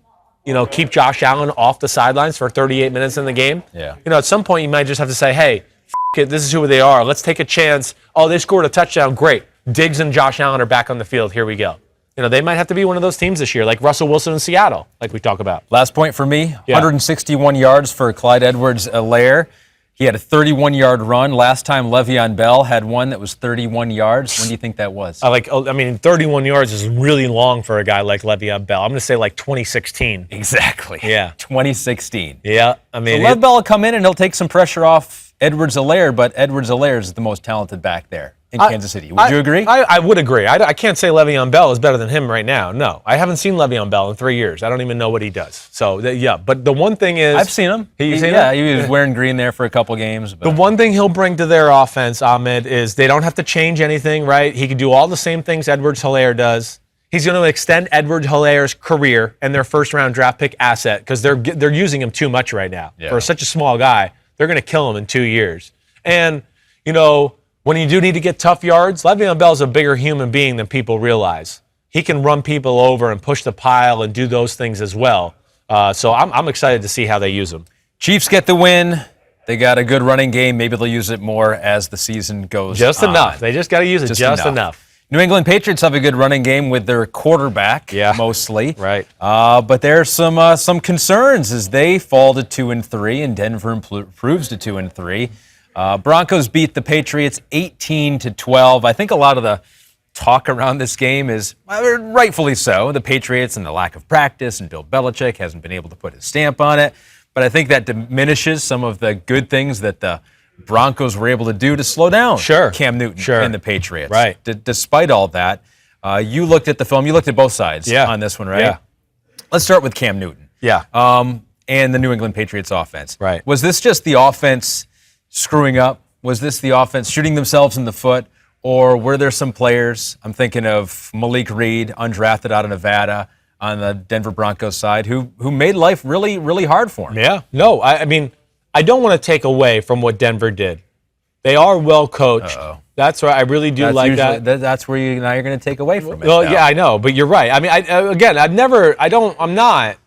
keep Josh Allen off the sidelines for 38 minutes in the game? Yeah. At some point you might just have to say, hey, it, this is who they are. Let's take a chance. Oh, they scored a touchdown. Great. Diggs and Josh Allen are back on the field. Here we go. They might have to be one of those teams this year, like Russell Wilson in Seattle, like we talk about. Last point for me, 161 yards for Clyde Edwards-Helaire. He had a 31-yard run. Last time Le'Veon Bell had one that was 31 yards. When do you think that was? 31 yards is really long for a guy like Le'Veon Bell. I'm going to say like 2016. Exactly. Yeah. 2016. Yeah. So Lev Bell will come in and he'll take some pressure off Edwards-Helaire, but Edwards-Helaire is the most talented back there in Kansas City. Would you agree? I would agree. I can't say Le'Veon Bell is better than him right now. No, I haven't seen Le'Veon Bell in 3 years. I don't even know what he does. So, but the one thing is... I've seen him. You've seen him? Yeah, he was wearing green there for a couple games. But. The one thing he'll bring to their offense, Ahmed, is they don't have to change anything, right? He can do all the same things Edwards-Helaire does. He's going to extend Edwards-Helaire's career and their first-round draft pick asset because they're using him too much right now. Yeah. For such a small guy, they're going to kill him in 2 years. And, when you do need to get tough yards, Le'Veon Bell's a bigger human being than people realize. He can run people over and push the pile and do those things as well. So I'm excited to see how they use him. Chiefs get the win. They got a good running game. Maybe they'll use it more as the season goes Just on. enough. They just got to use it just enough. New England Patriots have a good running game with their quarterback, mostly. Right. But there's some concerns as they fall to 2-3, and Denver improves to 2-3. Broncos beat the Patriots 18-12. I think a lot of the talk around this game is, rightfully so, the Patriots and the lack of practice, and Bill Belichick hasn't been able to put his stamp on it. But I think that diminishes some of the good things that the Broncos were able to do to slow down Cam Newton and the Patriots. Right. Despite all that, you looked at the film. You looked at both sides on this one, right? Yeah. Let's start with Cam Newton. Yeah. And the New England Patriots offense. Right. Was this just the offense screwing up? Was this the offense shooting themselves in the foot? Or were there some players, I'm thinking of Malik Reed, undrafted out of Nevada, on the Denver Broncos side, who made life really, really hard for him? Yeah. No, I don't want to take away from what Denver did. They are well coached. Uh-oh. That's right. I really do like that. That's where you're going to take away from it. Well, yeah, I know, but you're right. I'm not.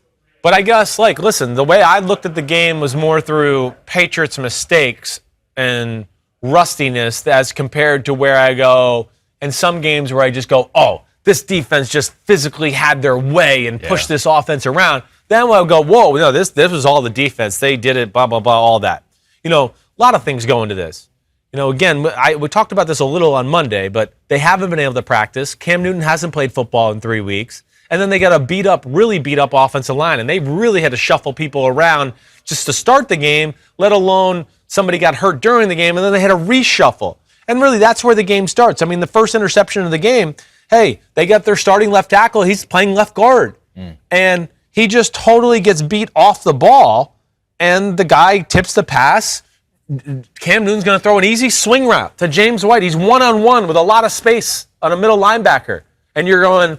But I guess, listen, the way I looked at the game was more through Patriots' mistakes and rustiness as compared to where I go in some games where I just go, oh, this defense just physically had their way and pushed this offense around. Then I'll go, whoa, no, this was all the defense. They did it, blah, blah, blah, all that. A lot of things go into this. Again, we talked about this a little on Monday, but they haven't been able to practice. Cam Newton hasn't played football in 3 weeks. And then they got a really beat up offensive line, and they really had to shuffle people around just to start the game, let alone somebody got hurt during the game, and then they had to reshuffle. And really, that's where the game starts. The first interception of the game, hey, they got their starting left tackle. He's playing left guard. And he just totally gets beat off the ball, and the guy tips the pass. Cam Newton's going to throw an easy swing route to James White. He's one-on-one with a lot of space on a middle linebacker. And you're going...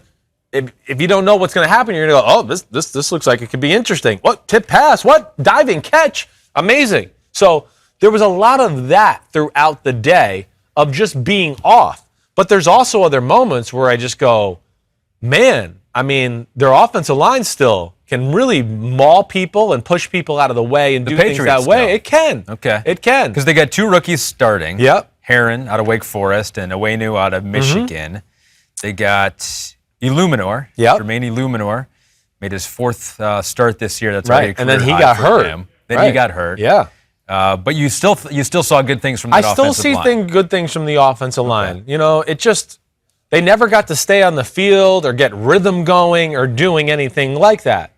If you don't know what's going to happen, you're going to go, oh, this looks like it could be interesting. What? Tip pass? What? Diving catch? Amazing. So there was a lot of that throughout the day of just being off. But there's also other moments where I just go, man, their offensive line still can really maul people and push people out of the way and do things that way. It can. Okay. It can. Because they got two rookies starting. Yep. Heron out of Wake Forest and Owenu out of Michigan. They got... Illuminor, Jermaine Illuminor, made his fourth start this year. That's right, and then he got hurt. He got hurt. Yeah, but you still saw good things from that offensive line. I still see good things from the offensive line. It just they never got to stay on the field or get rhythm going or doing anything like that.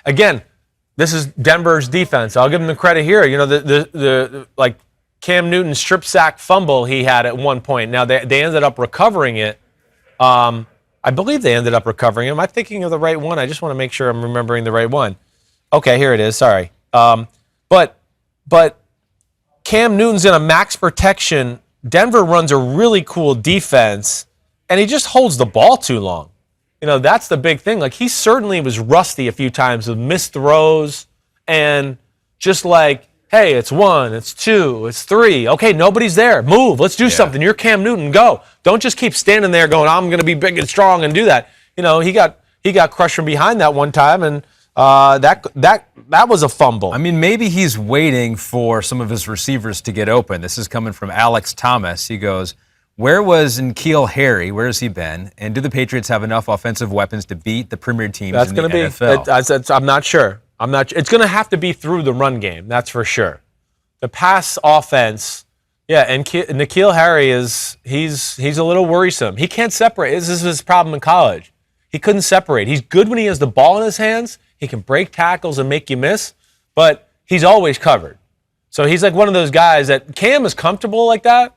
Again, this is Denver's defense. I'll give them the credit here. The Cam Newton strip sack fumble he had at one point. Now they ended up recovering it. I believe they ended up recovering him. Am I thinking of the right one? I just want to make sure I'm remembering the right one. Okay, here it is. Sorry. But Cam Newton's in a max protection. Denver runs a really cool defense, and he just holds the ball too long. That's the big thing. He certainly was rusty a few times with missed throws and just hey, it's 1, it's 2, it's 3. Okay, nobody's there. Move. Let's do something. You're Cam Newton. Go. Don't just keep standing there going, I'm going to be big and strong and do that. He got crushed from behind that one time, and that was a fumble. Maybe he's waiting for some of his receivers to get open. This is coming from Alex Thomas. He goes, Where was N'Keal Harry? Where has he been? And do the Patriots have enough offensive weapons to beat the premier teams in the NFL? I'm not sure. It's going to have to be through the run game. That's for sure. The pass offense, yeah, and N'Keal Harry he's a little worrisome. He can't separate. This is his problem in college. He couldn't separate. He's good when he has the ball in his hands. He can break tackles and make you miss, but he's always covered. So he's like one of those guys that Cam is comfortable like that.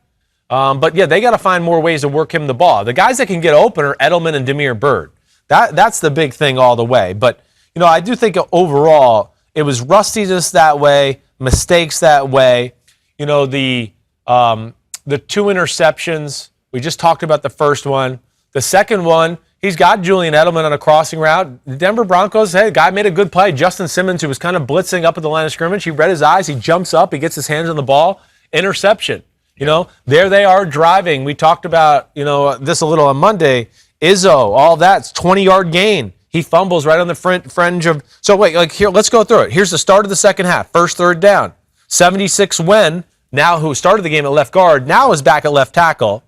But yeah, they got to find more ways to work him the ball. The guys that can get open are Edelman and Damiere Byrd. That's the big thing all the way. But I do think overall it was rustiness that way, mistakes that way. The 2 interceptions. We just talked about the first one. The second one, he's got Julian Edelman on a crossing route. The Denver Broncos, hey, the guy made a good play. Justin Simmons, who was kind of blitzing up at the line of scrimmage, he read his eyes, he jumps up, he gets his hands on the ball, interception. There they are driving. We talked about, this a little on Monday. Izzo, all that's 20-yard gain. He fumbles right on the fringe of. So wait, here, let's go through it. Here's the start of the second half. First third down. 76 Wen, now who started the game at left guard, now is back at left tackle.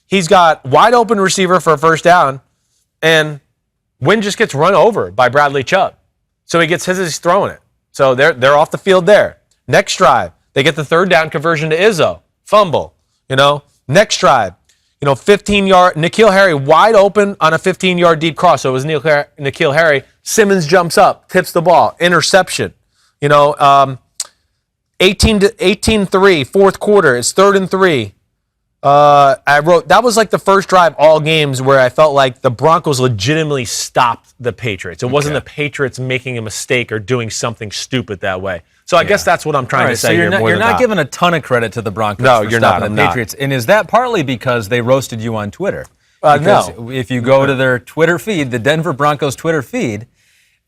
He's got wide open receiver for a first down, and Wen just gets run over by Bradley Chubb. So he gets he's throwing it. So they're off the field there. Next drive, they get the third down conversion to Izzo. Fumble, Next drive, 15-yard, N'Keal Harry wide open on a 15-yard deep cross. So it was N'Keal Harry. Simmons jumps up, tips the ball, interception. 18-3, fourth quarter. It's 3rd and 3. I wrote, that was like the first drive all games where I felt like the Broncos legitimately stopped the Patriots. It wasn't the Patriots making a mistake or doing something stupid that way. So I guess that's what I'm trying to say here. You're not giving a ton of credit to the Broncos for stopping the Patriots. And is that partly because they roasted you on Twitter? No. If you go to their Twitter feed, the Denver Broncos Twitter feed,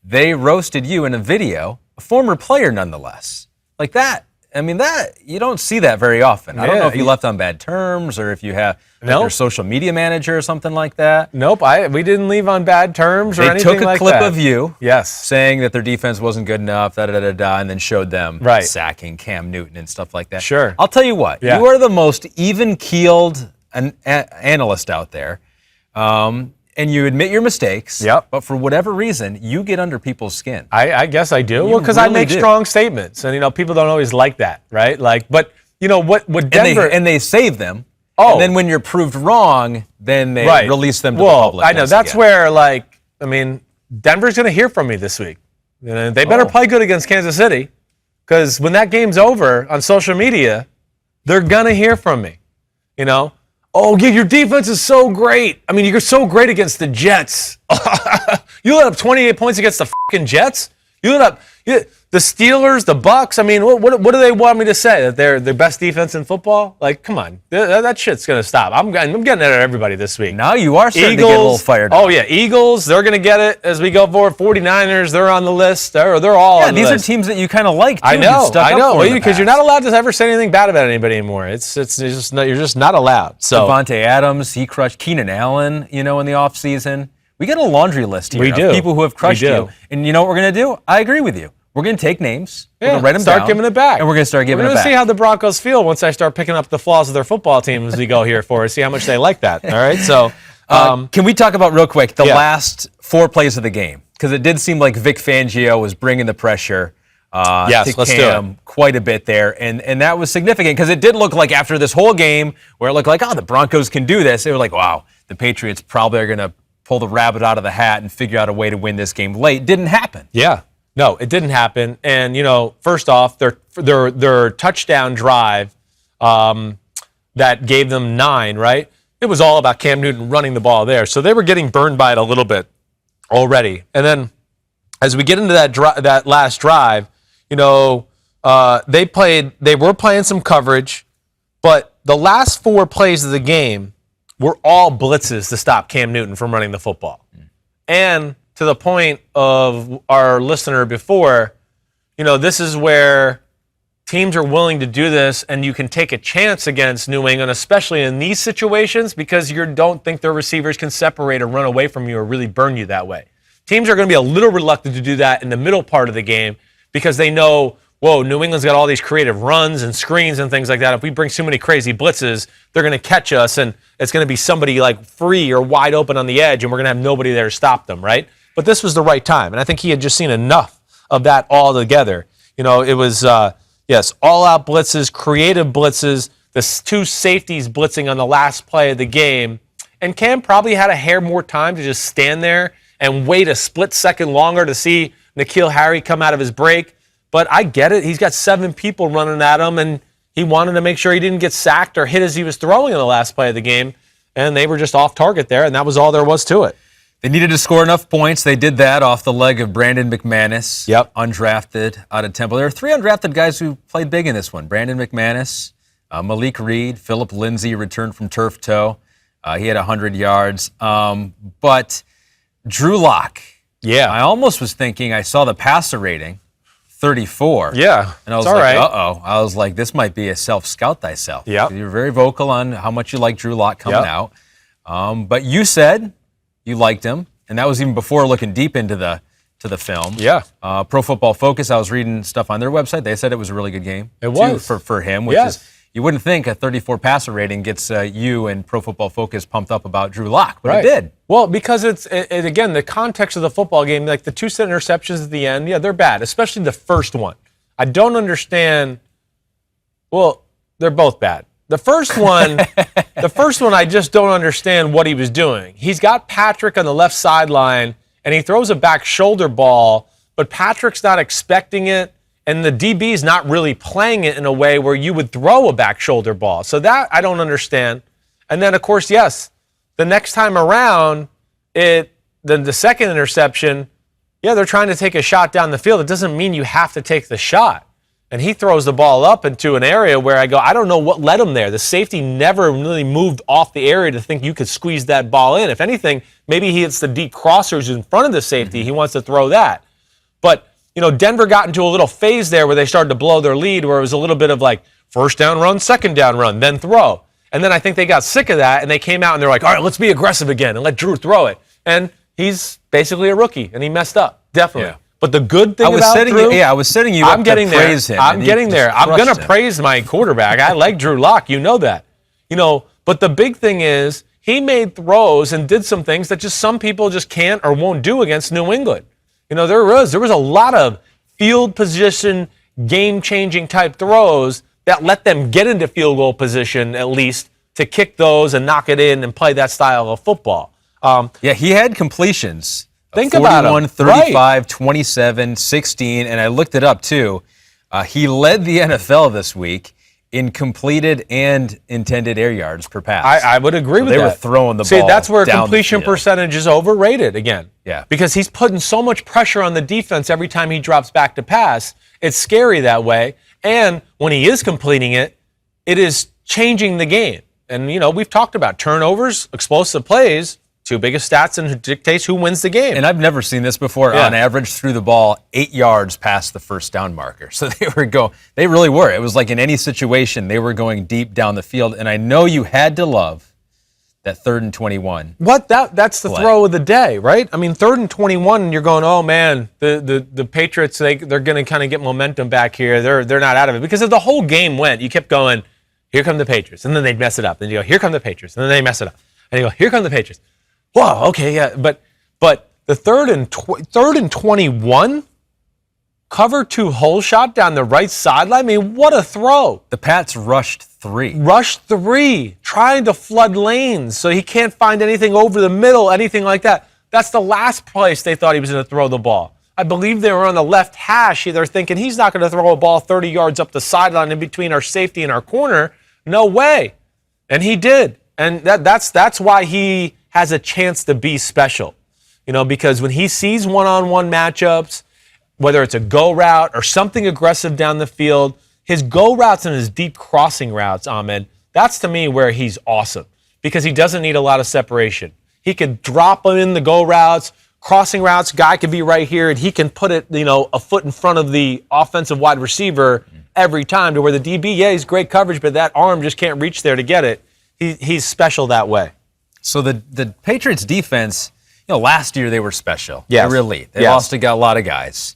they roasted you in a video, a former player nonetheless. Like that. I mean, that you don't see that very often. I don't know if you left on bad terms or if you have your social media manager or something like that. Nope, we didn't leave on bad terms or anything like that. They took a clip of you yes, saying that their defense wasn't good enough, and then showed them sacking Cam Newton and stuff like that. Sure. I'll tell you what, you are the most even-keeled analyst out there. And you admit your mistakes, but for whatever reason, you get under people's skin. I guess I do. Well, because I make strong statements, and people don't always like that, right? But what Denver and they save them. Oh, and then when you're proved wrong, then they release them to the public. I know that's where Denver's going to hear from me this week. They better play good against Kansas City, because when that game's over on social media, they're going to hear from me. Oh, yeah, your defense is so great. I mean, you're so great against the Jets. You let up 28 points against the fucking Jets? You let up the Steelers, the Bucks. I mean, what do they want me to say? That they're the best defense in football? Like, come on. That shit's going to stop. I'm getting it at everybody this week. Now you are starting to get a little fired up. Oh, yeah. Eagles, they're going to get it as we go forward. 49ers, they're on the list. They're all on the list. These are teams that you kind of like, too. I know. Because you're not allowed to ever say anything bad about anybody anymore. You're just not allowed. So Devontae Adams, he crushed Keenan Allen, in the offseason. We got a laundry list here of people who have crushed you. And you know what we're going to do? I agree with you. We're going to take names. We're going to write them down. Start giving it back. And we're going to start giving it back. We're going to see how the Broncos feel once I start picking up the flaws of their football team as we go here forward. See how much they like that. All right? So, can we talk about real quick the last 4 plays of the game? Because it did seem like Vic Fangio was bringing the pressure to Cam quite a bit there. And that was significant because it did look like after this whole game where it looked like, the Broncos can do this. They were like, wow, the Patriots probably are going to pull the rabbit out of the hat and figure out a way to win this game late. Didn't happen. Yeah. No, it didn't happen. And, first off, their touchdown drive that gave them 9, right? It was all about Cam Newton running the ball there. So they were getting burned by it a little bit already. And then as we get into that last drive, they were playing some coverage, but the last 4 plays of the game were all blitzes to stop Cam Newton from running the football. And to the point of our listener before, this is where teams are willing to do this, and you can take a chance against New England, especially in these situations, because you don't think their receivers can separate or run away from you or really burn you that way. Teams are going to be a little reluctant to do that in the middle part of the game because they know whoa, New England's got all these creative runs and screens and things like that. If we bring too many crazy blitzes, they're going to catch us, and it's going to be somebody like free or wide open on the edge, and we're going to have nobody there to stop them, right? But this was the right time, and I think he had just seen enough of that all together. You know, it was, yes, all-out blitzes, creative blitzes, the two safeties blitzing on the last play of the game, and Cam probably had a hair more time to just stand there and wait a split second longer to see N'Keal Harry come out of his break. But I get it. He's got 7 people running at him, and he wanted to make sure he didn't get sacked or hit as he was throwing in the last play of the game, and they were just off target there, and that was all there was to it. They needed to score enough points. They did that off the leg of Brandon McManus, undrafted out of Temple. There are 3 undrafted guys who played big in this one. Brandon McManus, Malik Reed, Phillip Lindsay returned from turf toe. He had 100 yards. But Drew Lock, I almost was thinking, I saw the passer rating, 34. Yeah, and I was like, uh-oh. I was like, this might be a self-scout thyself. Yeah. You were very vocal on how much you like Drew Lock coming out. But you said you liked him, and that was even before looking deep into the film. Yeah. Pro Football Focus, I was reading stuff on their website. They said it was a really good game. It was. For him, which is, you wouldn't think a 34 passer rating gets you and Pro Football Focus pumped up about Drew Lock, but it did. Well, because it's again, the context of the football game, like the 2 interceptions at the end, they're bad, especially the first one. I don't understand. Well, they're both bad. The first one, I just don't understand what he was doing. He's got Patrick on the left sideline, and he throws a back shoulder ball, but Patrick's not expecting it, and the DB's not really playing it in a way where you would throw a back shoulder ball. So that I don't understand. And then, of course, yes, the next time around, the second interception, they're trying to take a shot down the field. It doesn't mean you have to take the shot. And he throws the ball up into an area where I go, I don't know what led him there. The safety never really moved off the area to think you could squeeze that ball in. If anything, maybe he hits the deep crossers in front of the safety. He wants to throw that. But, Denver got into a little phase there where they started to blow their lead, where it was a little bit of like first down run, second down run, then throw. And then I think they got sick of that, and they came out and they're like, all right, let's be aggressive again and let Drew throw it. And he's basically a rookie, and he messed up, definitely. Yeah. But the good thing about Drew, I was setting you up to praise him. I'm getting there. I'm going to praise my quarterback. I like Drew Lock. You know that. But the big thing is he made throws and did some things that just some people just can't or won't do against New England. There was a lot of field position, game-changing type throws that let them get into field goal position at least to kick those and knock it in and play that style of football. He had completions. Think about it. 41, 35, 27, 16, and I looked it up too. He led the NFL this week in completed and intended air yards per pass. I would agree with that. They were throwing the ball. See, that's where completion percentage is overrated again. Yeah. Because he's putting so much pressure on the defense every time he drops back to pass. It's scary that way. And when he is completing it, it is changing the game. And, we've talked about turnovers, explosive plays, 2 biggest stats, and who dictates who wins the game. And I've never seen this before. On average, threw the ball 8 yards past the first down marker. So they really were. It was like in any situation, they were going deep down the field. And I know you had to love that 3rd and 21. That's the throw of the day, right? I mean, 3rd and 21, and you're going, oh man, the Patriots, they're going to kind of get momentum back here. They're not out of it. Because if the whole game went, you kept going, here come the Patriots, and then they'd mess it up. Then you go, here come the Patriots, and then they mess it up. And you go, here come the Patriots. Whoa, okay, yeah, but the 3rd and 21 cover 2 hole shot down the right sideline. I mean, what a throw! The Pats rushed 3, trying to flood lanes so he can't find anything over the middle, anything like that. That's the last place they thought he was going to throw the ball. I believe they were on the left hash. They're thinking he's not going to throw a ball 30 yards up the sideline in between our safety and our corner. No way, and he did, and that's why he has a chance to be special, because when he sees one-on-one matchups, whether it's a go route or something aggressive down the field, his go routes and his deep crossing routes, Ahmed, that's to me where he's awesome because he doesn't need a lot of separation. He could drop in the go routes, crossing routes, guy could be right here, and he can put it, a foot in front of the offensive wide receiver every time to where the DB, he's great coverage, but that arm just can't reach there to get it. He's special that way. So the Patriots defense, last year they were special. Yes. They were elite. They lost a lot of guys.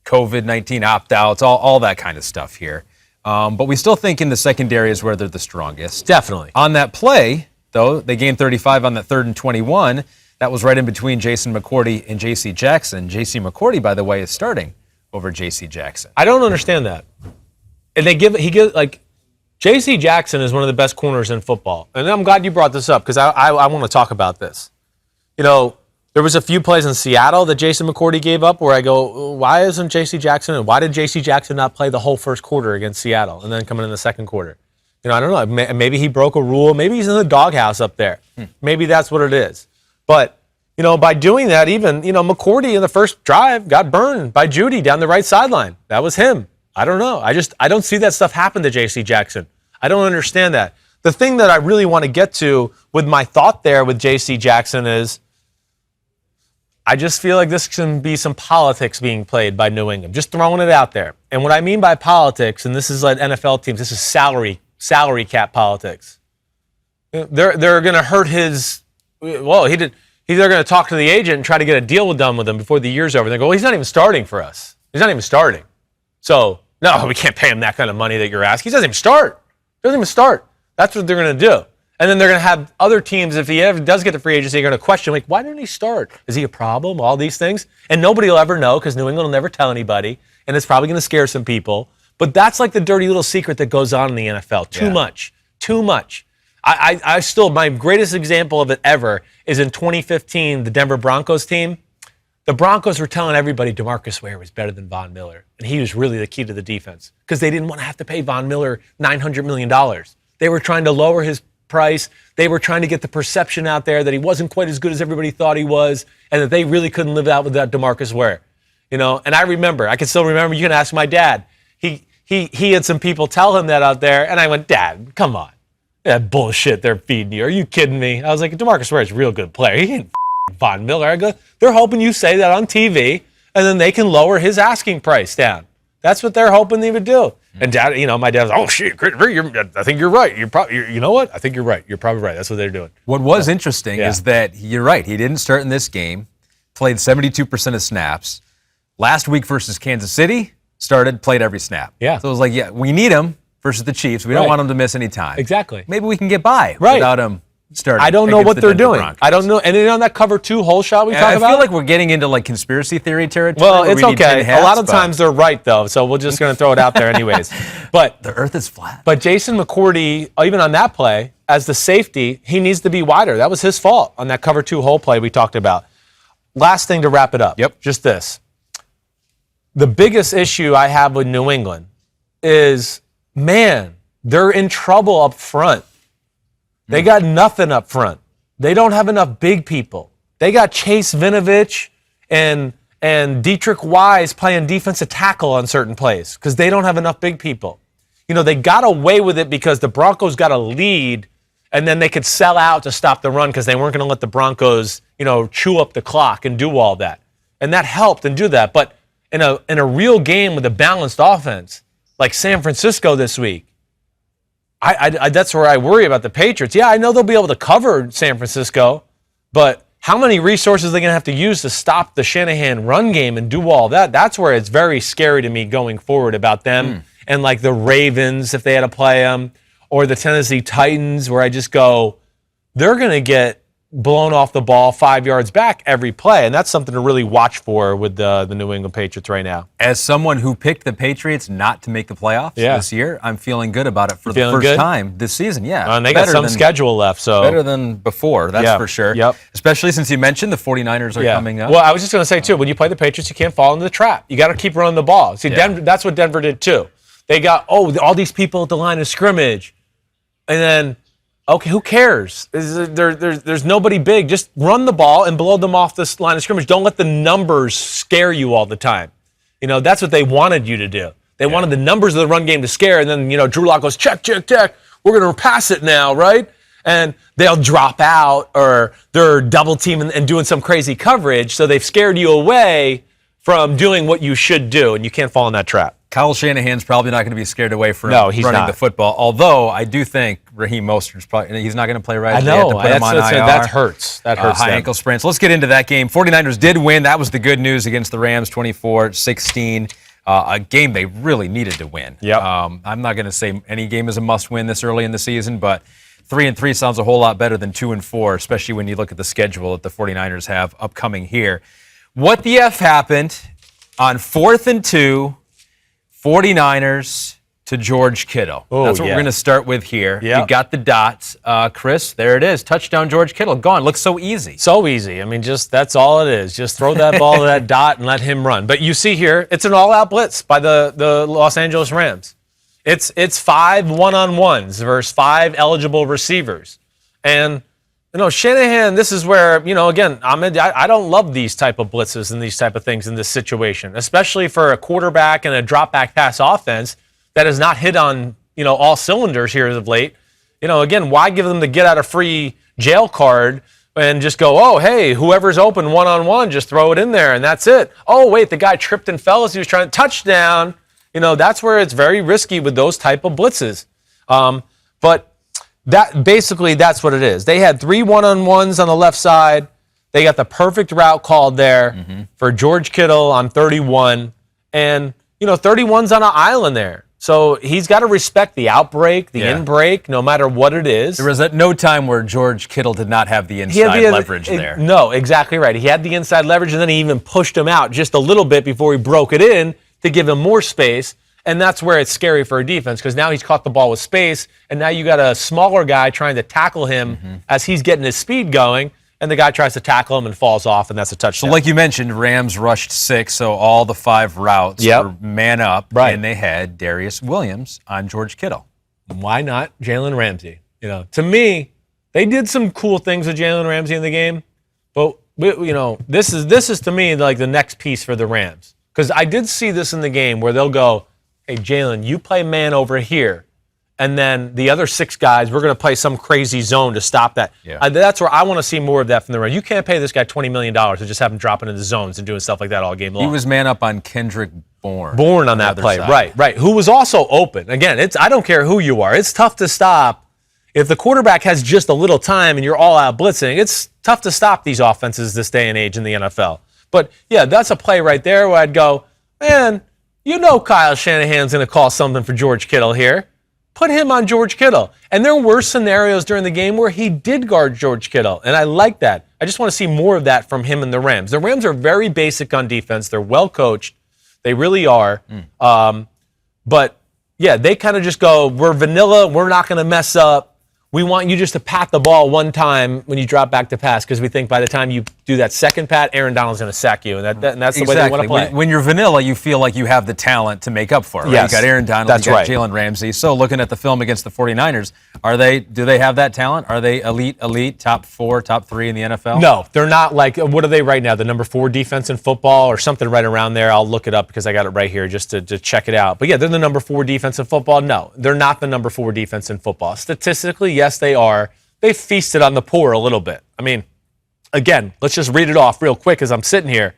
COVID-19 opt-outs, all that kind of stuff here. But we still think in the secondary is where they're the strongest. Definitely. On that play, though, they gained 35 on that 3rd and 21. That was right in between Jason McCourty and J.C. Jackson. J.C. McCourty, by the way, is starting over J.C. Jackson. I don't understand that. And J.C. Jackson is one of the best corners in football. And I'm glad you brought this up because I want to talk about this. There was a few plays in Seattle that Jason McCourty gave up where I go, why isn't J.C. Jackson, and why did J.C. Jackson not play the whole first quarter against Seattle and then come in the second quarter? I don't know. Maybe he broke a rule. Maybe he's in the doghouse up there. Maybe that's what it is. But, by doing that, even, McCourty in the first drive got burned by Judy down the right sideline. That was him. I don't know. I don't see that stuff happen to J.C. Jackson. I don't understand that. The thing that I really want to get to with my thought there with J.C. Jackson is I just feel like this can be some politics being played by New England. Just throwing it out there. And what I mean by politics, and this is like NFL teams, this is salary cap politics. They're going to hurt his. Well, they're going to talk to the agent and try to get a deal done with him before the year's over. They go, well, he's not even starting for us. He's not even starting. So no, we can't pay him that kind of money that you're asking. He doesn't even start. That's what they're going to do. And then they're going to have other teams, if he ever does get the free agency, they're going to question, why didn't he start? Is he a problem? All these things. And nobody will ever know because New England will never tell anybody. And it's probably going to scare some people. But that's like the dirty little secret that goes on in the NFL. Too much. I still, my greatest example of it ever is in 2015, the Denver Broncos team. The Broncos were telling everybody DeMarcus Ware was better than Von Miller. And he was really the key to the defense because they didn't want to have to pay Von Miller $900 million. They were trying to lower his price. They were trying to get the perception out there that he wasn't quite as good as everybody thought he was and that they really couldn't live out without DeMarcus Ware. And I can still remember, you can ask my dad. He had some people tell him that out there, and I went, Dad, come on. That bullshit they're feeding you. Are you kidding me? I was like, DeMarcus Ware is a real good player. He ain't Von Miller. I go, they're hoping you say that on TV, and then they can lower his asking price down. That's what they're hoping they would do. And Dad, my dad was, oh shit, I think you're right. You know what? I think you're right. You're probably right. That's what they're doing. What was interesting is that you're right. He didn't start in this game. Played 72% of snaps. Last week versus Kansas City, played every snap. Yeah. So it was like, we need him versus the Chiefs. We don't want him to miss any time. Exactly. Maybe we can get by without him starting. I don't know what they're doing. I don't know. And then on that cover 2 hole shot we talk about? I feel like we're getting into like conspiracy theory territory. Well, it's okay. A lot of times they're right, though, so we're just going to throw it out there anyways. But the earth is flat. But Jason McCourty, even on that play, as the safety, he needs to be wider. That was his fault on that cover 2 hole play we talked about. Last thing to wrap it up. Yep. Just this. The biggest issue I have with New England is, man, they're in trouble up front. They got nothing up front. They don't have enough big people. They got Chase Vinovich and Dietrich Wise playing defensive tackle on certain plays because they don't have enough big people. They got away with it because the Broncos got a lead and then they could sell out to stop the run because they weren't going to let the Broncos, chew up the clock and do all that. And that helped and do that. But in a real game with a balanced offense, like San Francisco this week, I that's where I worry about the Patriots. Yeah, I know they'll be able to cover San Francisco, but how many resources are they going to have to use to stop the Shanahan run game and do all that? That's where it's very scary to me going forward about them and like the Ravens if they had to play them or the Tennessee Titans where I just go, they're going to get blown off the ball 5 yards back every play, and that's something to really watch for with the New England Patriots right now. As someone who picked the Patriots not to make the playoffs this year, I'm feeling good about it for the first time this season. Yeah, and they got some schedule left, so better than before. That's for sure. Yep. Especially since you mentioned the 49ers are coming up. Well, I was just going to say too, when you play the Patriots, you can't fall into the trap. You got to keep running the ball. See, Denver, that's what Denver did too. They got all these people at the line of scrimmage, and then. Okay, who cares? There's nobody big. Just run the ball and blow them off this line of scrimmage. Don't let the numbers scare you all the time. That's what they wanted you to do. They wanted the numbers of the run game to scare, and then, Drew Lock goes, check. We're going to pass it now, right? And they'll drop out, or they're double teaming and doing some crazy coverage, so they've scared you away from doing what you should do, and you can't fall in that trap. Kyle Shanahan's probably not going to be scared away from No, he's running not. the football. Although I do think Raheem Mostert's probably he's not going to play right. I They have to know. put him on IR. That hurts. That hurts. High them. ankle sprain. So let's get into that game. 49ers did win. That was the good news against the Rams, 24-16. A game they really needed to win. Yep. I'm not going to say any game is a must-win this early in the season, but 3-3 sounds a whole lot better than 2-4, especially when you look at the schedule that the 49ers have upcoming here. What the F happened on 4th and 2, 49ers to George Kittle. Oh, That's what yeah. we're going to start with here. Yep. You got the dots. Chris, there it is. Touchdown George Kittle. Gone. Looks so easy. So easy. I mean, just that's all it is. Just throw that ball to that dot and let him run. But you see here, it's an all-out blitz by the Los Angeles Rams. It's 5 one-on-ones versus 5 eligible receivers. And, Shanahan, this is where, again, Ahmed, I don't love these type of blitzes and these type of things in this situation, especially for a quarterback and a drop-back pass offense that has not hit on, all cylinders here as of late. Again, why give them the get-out-of-free jail card and just go, oh, hey, whoever's open one-on-one, just throw it in there, and that's it. Oh, wait, the guy tripped and fell as he was trying to touchdown. That's where it's very risky with those type of blitzes. But that's what it is. They had 3 one-on-ones on the left side. They got the perfect route called there for George Kittle on 31. And, 31's on an island there. So he's got to respect the outbreak, the in-break, no matter what it is. There was at no time where George Kittle did not have the inside leverage there. No, exactly right. He had the inside leverage, and then he even pushed him out just a little bit before he broke it in to give him more space. And that's where it's scary for a defense, because now he's caught the ball with space, and now you got a smaller guy trying to tackle him as he's getting his speed going, and the guy tries to tackle him and falls off, and that's a touchdown. So like you mentioned, Rams rushed 6, so all the 5 routes were man up, and they had Darius Williams on George Kittle. Why not Jalen Ramsey? To me, they did some cool things with Jalen Ramsey in the game, but this is to me like the next piece for the Rams, because I did see this in the game where they'll go, hey, Jalen, you play man over here, and then the other 6 guys, we're going to play some crazy zone to stop that. Yeah. That's where I want to see more of that from the Rams. You can't pay this guy $20 million and just have him dropping into zones and doing stuff like that all game long. He was man up on Kendrick Bourne. Bourne on that play, right. Who was also open. Again, I don't care who you are. It's tough to stop. If the quarterback has just a little time and you're all out blitzing, it's tough to stop these offenses this day and age in the NFL. But, yeah, that's a play right there where I'd go, man, Kyle Shanahan's going to call something for George Kittle here. Put him on George Kittle. And there were scenarios during the game where he did guard George Kittle, and I like that. I just want to see more of that from him and the Rams. The Rams are very basic on defense. They're well coached. They really are. But, yeah, they kind of just go, we're vanilla. We're not going to mess up. We want you just to pat the ball one time when you drop back to pass, because we think by the time you do that second pat, Aaron Donald's going to sack you, and that's the way they want to play. When you're vanilla, you feel like you have the talent to make up for it. Right? Yes, you got Aaron Donald, you got Jalen Ramsey. So looking at the film against the 49ers, do they have that talent? Are they elite, top 4, top 3 in the NFL? No, they're not. Like, what are they right now? The number 4 defense in football or something right around there? I'll look it up because I got it right here just to check it out. But yeah, they're the number 4 defense in football. No, they're not the number 4 defense in football. Statistically, yes, they are. They feasted on the poor a little bit. I mean, again, let's just read it off real quick as I'm sitting here.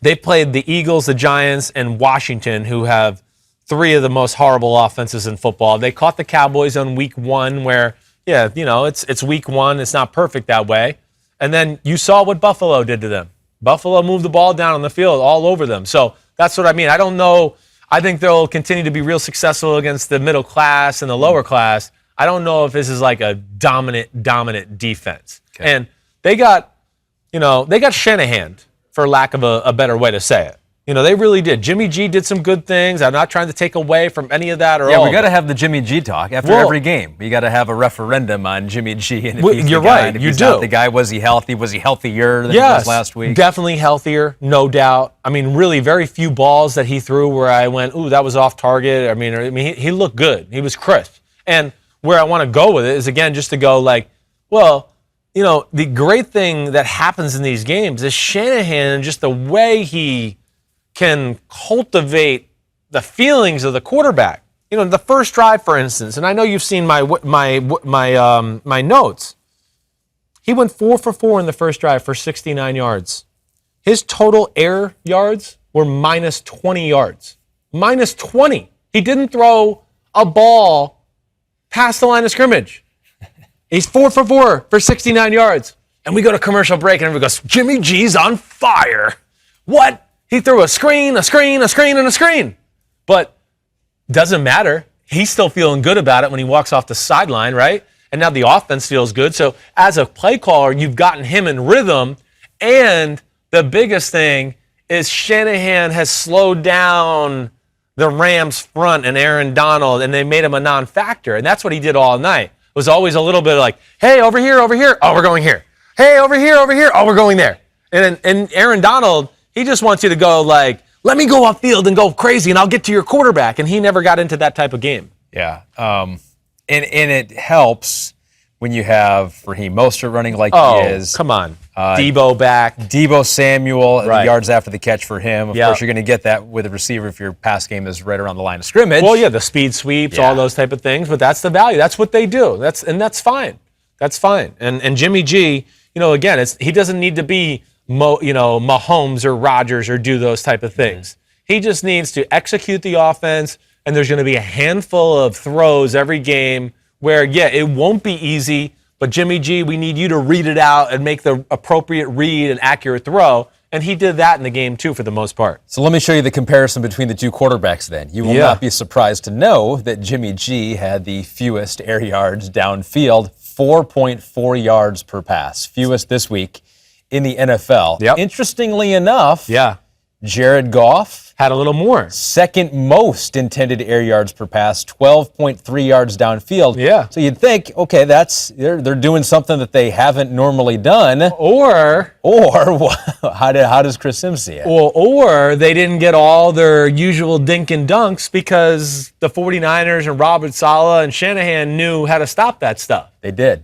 They played the Eagles, the Giants, and Washington, who have 3 of the most horrible offenses in football. They caught the Cowboys on week 1 where, it's week 1. It's not perfect that way. And then you saw what Buffalo did to them. Buffalo moved the ball down on the field all over them. So that's what I mean. I don't know. I think they'll continue to be real successful against the middle class and the lower class. I don't know if this is like a dominant defense. Okay. And they got Shanahan, for lack of a better way to say it. They really did. Jimmy G did some good things. I'm not trying to take away from any of that or all. Yeah, we got to have the Jimmy G talk after every game. We got to have a referendum on Jimmy G. And if he's you're the guy, right. and if You he's do. not the guy, was he healthy? Was he healthier than he was last week? Definitely healthier, no doubt. I mean, really, very few balls that he threw where I went, ooh, that was off target. I mean, he looked good. He was crisp. And where I want to go with it is, again, just to go like, well, the great thing that happens in these games is Shanahan, just the way he can cultivate the feelings of the quarterback. The first drive, for instance, and I know you've seen my notes. He went 4 for 4 in the first drive for 69 yards. His total air yards were minus 20 yards. Minus 20. He didn't throw a ball past the line of scrimmage. He's 4 for 4 for 69 yards. And we go to commercial break, and everybody goes, Jimmy G's on fire. What? He threw a screen, and a screen. But doesn't matter. He's still feeling good about it when he walks off the sideline, right? And now the offense feels good. So as a play caller, you've gotten him in rhythm. And the biggest thing is Shanahan has slowed down the Rams front and Aaron Donald, and they made him a non-factor. And that's what he did all night. It was always a little bit like, hey, over here. Oh, we're going here. Hey, over here. Oh, we're going there. And Aaron Donald, he just wants you to go like, let me go off field and go crazy, and I'll get to your quarterback. And he never got into that type of game. Yeah. And it helps when you have Raheem Mostert running like he is. Come on. Debo back. Debo Samuel, Right. the yards after the catch for him. Of course, you're going to get that with a receiver if your pass game is right around the line of scrimmage. Well, yeah, the speed sweeps, all those type of things, but that's the value. That's what they do. That's fine. That's fine. And Jimmy G, again, he doesn't need to be Mahomes or Rodgers or do those type of things. He just needs to execute the offense, and there's going to be a handful of throws every game where, it won't be easy, but Jimmy G, we need you to read it out and make the appropriate read and accurate throw. And he did that in the game, too, for the most part. So let me show you the comparison between the two quarterbacks then. You will not be surprised to know that Jimmy G had the fewest air yards downfield, 4.4 yards per pass, fewest this week in the NFL. Yep. Interestingly enough, Jared Goff had a little more. Second most intended air yards per pass, 12.3 yards downfield. Yeah. So you'd think, okay, they're doing something that they haven't normally done. Or how does Chris Simms see it? Or they didn't get all their usual dink-and-dunks because the 49ers and Robert Saleh and Shanahan knew how to stop that stuff. They did.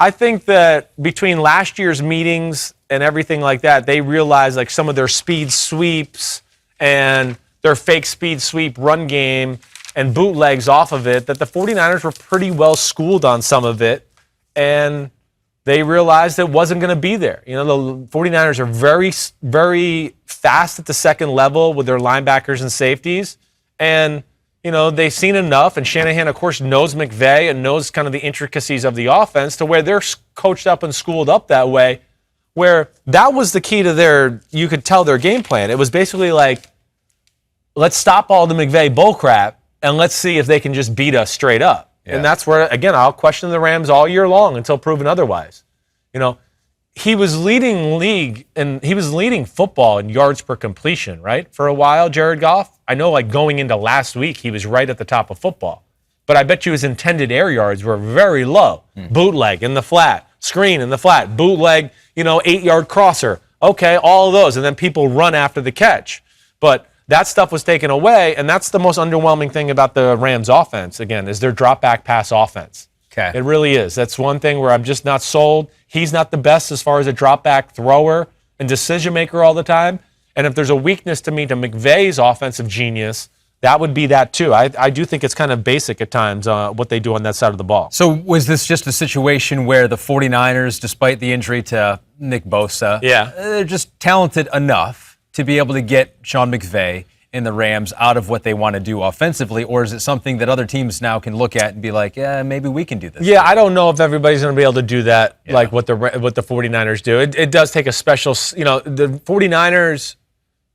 I think that between last year's meetings and everything like that, they realized like some of their speed sweeps and their fake speed sweep run game and bootlegs off of it, that the 49ers were pretty well schooled on some of it, and they realized it wasn't going to be there. The 49ers are very, very fast at the second level with their linebackers and safeties, and they've seen enough, and Shanahan, of course, knows McVay and knows kind of the intricacies of the offense to where they're coached up and schooled up that way, where that was the key to you could tell their game plan. It was basically like, let's stop all the McVay bullcrap, and let's see if they can just beat us straight up. Yeah. And that's where, again, I'll question the Rams all year long until proven otherwise. He was leading league, and he was leading football in yards per completion, right? For a while, Jared Goff. I know, like, going into last week, he was right at the top of football. But I bet you his intended air yards were very low. Bootleg in the flat, screen in the flat, bootleg, 8-yard crosser. Okay, all of those. And then people run after the catch. But that stuff was taken away, and that's the most underwhelming thing about the Rams offense, again, is their drop-back pass offense. Okay. It really is. That's one thing where I'm just not sold. He's not the best as far as a drop-back thrower and decision-maker all the time. And if there's a weakness to me to McVay's offensive genius, that would be that too. I do think it's kind of basic at times what they do on that side of the ball. So was this just a situation where the 49ers, despite the injury to Nick Bosa, they're just talented enough to be able to get Sean McVay and the Rams out of what they want to do offensively, or is it something that other teams now can look at and be like, yeah, maybe we can do this? Yeah, I don't know if everybody's going to be able to do that like what the 49ers do. It does take a special, the 49ers,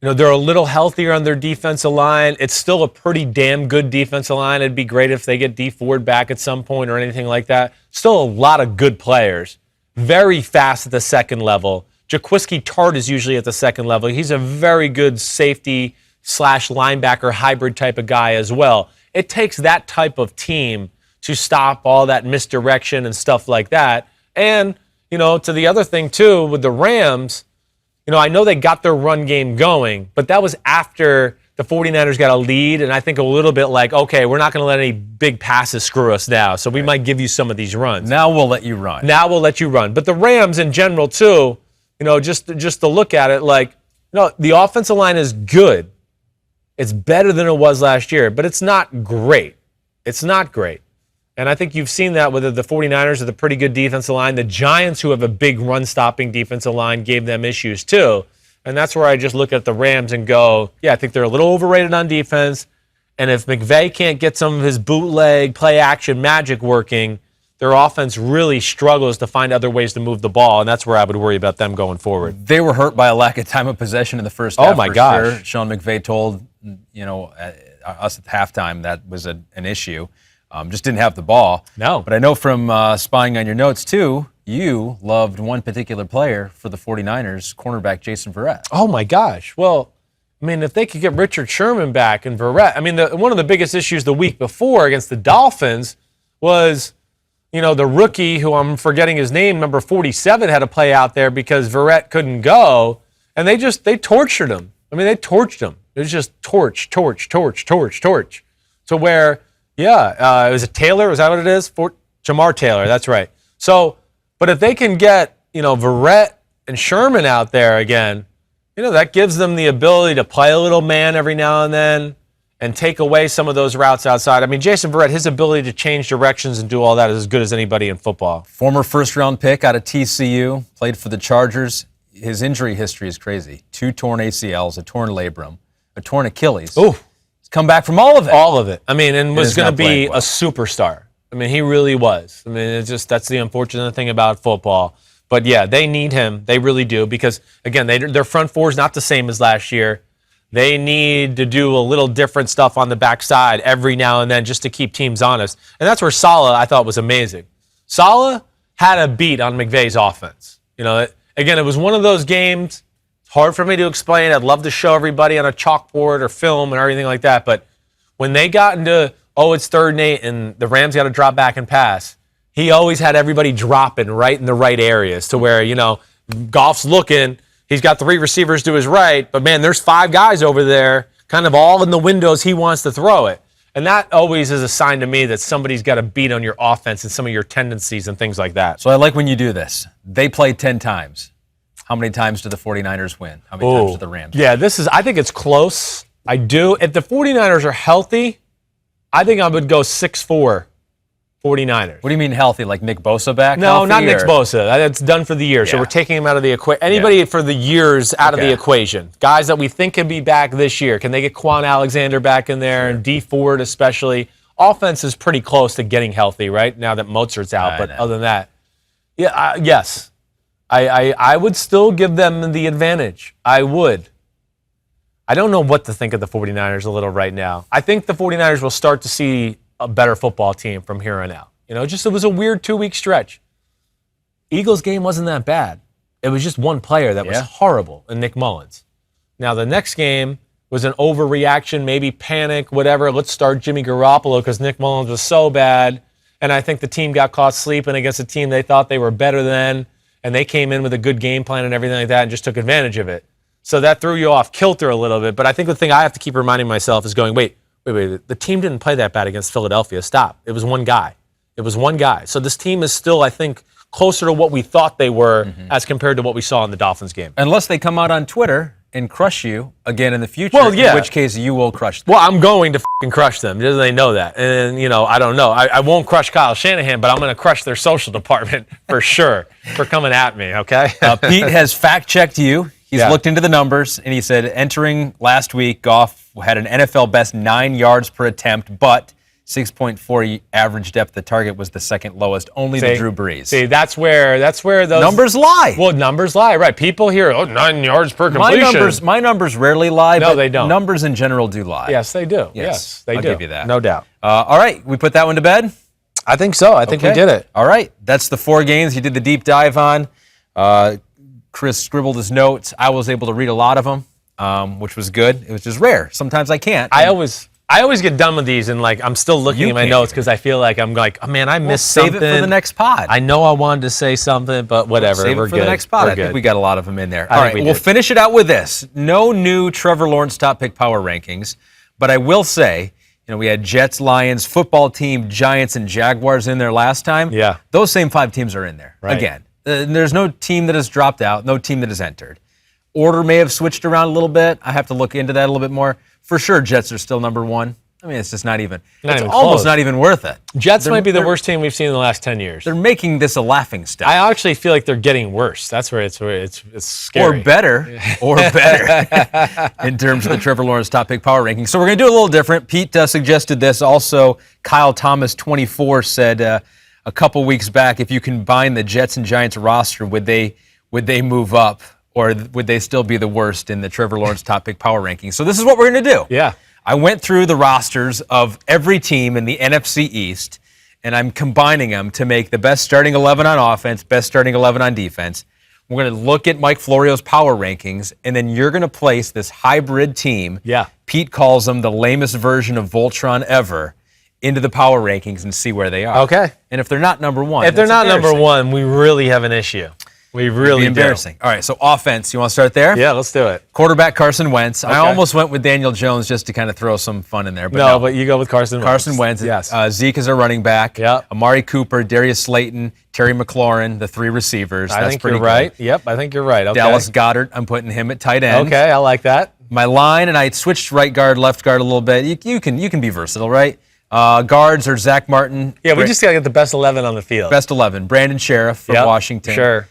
they're a little healthier on their defensive line. It's still a pretty damn good defensive line. It'd be great if they get D Ford back at some point or anything like that. Still a lot of good players. Very fast at the second level. Jaquiski Tart is usually at the second level. He's a very good safety / linebacker hybrid type of guy as well. It takes that type of team to stop all that misdirection and stuff like that. And, to the other thing too, with the Rams, I know they got their run game going, but that was after the 49ers got a lead, and I think a little bit like, okay, we're not going to let any big passes screw us now, so we might give you some of these runs. Now we'll let you run. But the Rams in general too, just to look at it, like, the offensive line is good. It's better than it was last year, but it's not great. And I think you've seen that with the 49ers with a pretty good defensive line. The Giants, who have a big run-stopping defensive line, gave them issues too. And that's where I just look at the Rams and go, yeah, I think they're a little overrated on defense. And if McVay can't get some of his bootleg, play-action magic working, their offense really struggles to find other ways to move the ball, and that's where I would worry about them going forward. They were hurt by a lack of time of possession in the first half. Oh, my gosh. Sure. Sean McVay told us at halftime that was an issue. Just didn't have the ball. No. But I know from spying on your notes, too, you loved one particular player for the 49ers, cornerback Jason Verrett. Oh, my gosh. Well, I mean, if they could get Richard Sherman back and Verrett, I mean, one of the biggest issues the week before against the Dolphins was, the rookie who I'm forgetting his name, number 47, had to play out there because Verrett couldn't go, and they tortured him. I mean, they torched him. It was just torch. To where, it was a Taylor, is that what it is? Jamar Taylor, that's right. So, but if they can get, Verrett and Sherman out there again, that gives them the ability to play a little man every now and then and take away some of those routes outside. I mean, Jason Verrett, his ability to change directions and do all that is as good as anybody in football. Former first-round pick out of TCU, played for the Chargers. His injury history is crazy. 2 torn ACLs, a torn labrum, a torn Achilles. Ooh. He's come back from all of it. All of it. I mean, and was going to be well. a superstar. I mean, he really was. I mean, that's the unfortunate thing about football. But, yeah, they need him. They really do because, again, their front four is not the same as last year. They need to do a little different stuff on the backside every now and then just to keep teams honest. And that's where Saleh, I thought, was amazing. Saleh had a beat on McVay's offense. Again, it was one of those games. It's hard for me to explain. I'd love to show everybody on a chalkboard or film and everything like that. But when they got into, it's 3rd and 8 and the Rams got to drop back and pass, he always had everybody dropping right in the right areas to where, Goff's looking. He's got 3 receivers to his right, but, man, there's 5 guys over there kind of all in the windows he wants to throw it. And that always is a sign to me that somebody's got a beat on your offense and some of your tendencies and things like that. So I like when you do this. They play 10 times. How many times do the 49ers win? How many times do the Rams win? Yeah, I think it's close. I do. If the 49ers are healthy, I think I would go 6-4 49ers. What do you mean healthy? Like Nick Bosa back? No, healthy, not Nick Bosa. That's done for the year. Yeah. So we're taking him out of the equation. Anybody for the years out of the equation. Guys that we think can be back this year. Can they get Quan Alexander back in there and D Ford especially? Offense is pretty close to getting healthy, right? Now that Mozart's out. But other than that, yes. I would still give them the advantage. I would. I don't know what to think of the 49ers a little right now. I think the 49ers will start to see a better football team from here on out. It was a weird 2-week stretch. Eagles game wasn't that bad. It was just one player that was horrible, and Nick Mullins. Now, the next game was an overreaction, maybe panic, whatever. Let's start Jimmy Garoppolo because Nick Mullins was so bad. And I think the team got caught sleeping against a team they thought they were better than, and they came in with a good game plan and everything like that and just took advantage of it. So that threw you off kilter a little bit. But I think the thing I have to keep reminding myself is going, wait, the team didn't play that bad against Philadelphia. Stop. It was one guy. So this team is still, I think, closer to what we thought they were as compared to what we saw in the Dolphins game. Unless they come out on Twitter and crush you again in the future, in which case you will crush them. Well, I'm going to crush them. They know that. And, I don't know. I won't crush Kyle Shanahan, but I'm going to crush their social department for sure for coming at me, okay? Pete has fact-checked you. He's looked into the numbers, and he said entering last week, Goff had an NFL best 9 yards per attempt, but 6.4 average depth of target was the second lowest, only to Drew Brees. See, that's where those numbers lie. Well, numbers lie, right? People hear 9 yards per completion. My numbers rarely lie. No, but they don't. Numbers in general do lie. Yes, they do. Yes, they do. I'll give you that. No doubt. All right, we put that one to bed. I think so. I think we did it. All right, that's the 4 games he did the deep dive on. Chris scribbled his notes. I was able to read a lot of them, which was good. It was just rare. Sometimes I can't. I always get done with these and I'm still looking at my notes because I feel like I'm like, oh man, I missed something. Save it for the next pod. I know I wanted to say something, but whatever. Save it for the next pod. I think we got a lot of them in there. All right, we'll finish it out with this. No new Trevor Lawrence top pick power rankings, but I will say, we had Jets, Lions, football team, Giants, and Jaguars in there last time. Yeah. Those same 5 teams are in there again. There's no team that has dropped out, no team that has entered. Order may have switched around a little bit. I have to look into that a little bit more. For sure, Jets are still number 1. I mean, it's just not even. Not it's even almost close. not even worth it. Jets might be the worst team we've seen in the last 10 years. They're making this a laughing stock. I actually feel like they're getting worse. That's where it's scary. Or better in terms of the Trevor Lawrence top pick power ranking. So we're going to do a little different. Pete suggested this. Also, Kyle Thomas 24 said a couple weeks back, if you combine the Jets and Giants roster, would they move up, or would they still be the worst in the Trevor Lawrence top pick power ranking? So this is what we're going to do. Yeah. I went through the rosters of every team in the NFC East, and I'm combining them to make the best starting 11 on offense, best starting 11 on defense. We're going to look at Mike Florio's power rankings, and then you're going to place this hybrid team. Yeah. Pete calls them the lamest version of Voltron ever, into the power rankings and see where they are. Okay. And if they're not number one, if they're not number one, we really have an issue. We really do. Embarrassing. All right, so offense, you want to start there? Yeah, let's do it. Quarterback Carson Wentz. Okay. I almost went with Daniel Jones just to kind of throw some fun in there. But No, but you go with Carson Wentz. Carson Wentz. Yes. Zeke is our running back. Yep. Amari Cooper, Darius Slayton, Terry McLaurin, the three receivers. I That's think pretty you're right. good. Yep, I think you're right. Okay. Dallas Goedert, I'm putting him at tight end. Okay, I like that. My line, and I switched right guard, left guard a little bit. You can be versatile, right? Guards are Zach Martin. Yeah, we just got to get the best 11 on the field. Best 11. Brandon Sheriff from Yep, Washington. sure.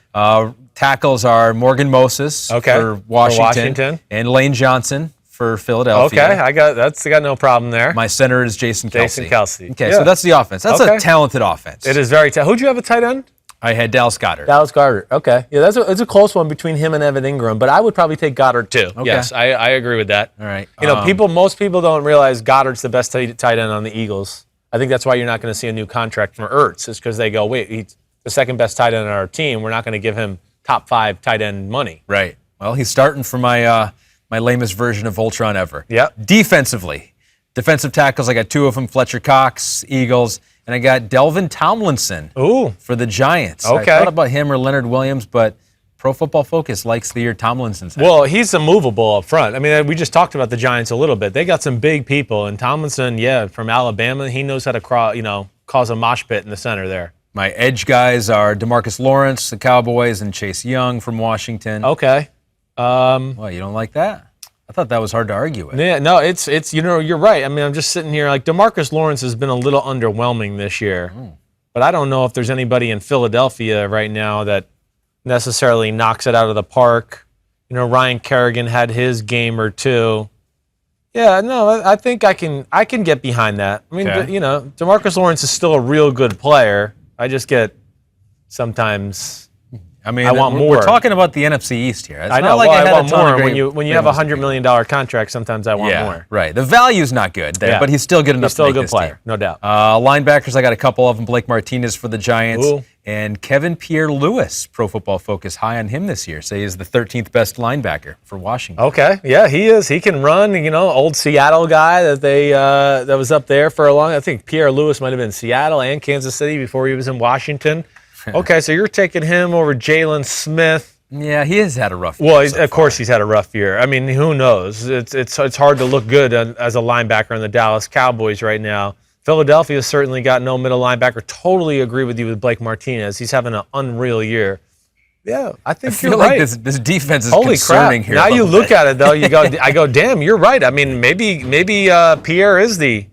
Tackles are Morgan Moses for Washington, and Lane Johnson for Philadelphia. Okay, I got no problem there. My center is Jason Kelce. Jason Kelce. Okay, Yeah. so that's the offense. That's a talented offense. It is very talented. Who'd you have a tight end? I had Dallas Goedert. Dallas Goedert. Okay. Yeah, it's a close one between him and Evan Ingram, but I would probably take Goddard too. Okay. Yes, I agree with that. All right. You know, most people don't realize Goddard's the best tight end on the Eagles. I think that's why you're not going to see a new contract from Ertz, is because they go, wait, he's the second best tight end on our team. We're not going to give him top 5 tight end money. Right. Well, he's starting for my lamest version of Voltron ever. Yep. Defensively, defensive tackles, I got 2 of them, Fletcher Cox, Eagles, and I got Delvin Tomlinson for the Giants. Okay. I thought about him or Leonard Williams, but Pro Football Focus likes the year Tomlinson's had. Well, he's immovable up front. I mean, we just talked about the Giants a little bit. They got some big people, and Tomlinson, from Alabama, he knows how to cause a mosh pit in the center there. My edge guys are DeMarcus Lawrence, the Cowboys, and Chase Young from Washington. Okay. Well, you don't like that? I thought that was hard to argue with. Yeah, no, it's you're right. I mean, I'm just sitting here like DeMarcus Lawrence has been a little underwhelming this year. But I don't know if there's anybody in Philadelphia right now that necessarily knocks it out of the park. You know, Ryan Kerrigan had his game or two. Yeah, no, I think I can get behind that. I mean, DeMarcus Lawrence is still a real good player. I just get sometimes. I want more. We're talking about the NFC East here. It's I know. Not like I had want a ton more. of great When you have a $100 million contract, sometimes I want more. Right. The value's not good there, but he's still good enough He's still to a make good this player, team. no doubt. Linebackers, I got a couple of them. Blake Martinez for the Giants. Ooh. And Kevin Pierre-Louis, Pro Football Focus, high on him this year. Say he's the 13th best linebacker for Washington. Okay, yeah, he is. He can run. Old Seattle guy that was up there for a long. I think Pierre-Louis might have been Seattle and Kansas City before he was in Washington. Okay, so you're taking him over Jalen Smith. Yeah, he has had a rough year. Well, of course he's had a rough year. I mean, who knows? It's hard to look good as a linebacker in the Dallas Cowboys right now. Philadelphia's certainly got no middle linebacker. Totally agree with you with Blake Martinez. He's having an unreal year. Yeah, I think you're right. Like this defense is Holy concerning crap. here. Now you look at it though, I go, damn, you're right. I mean, maybe Pierre is the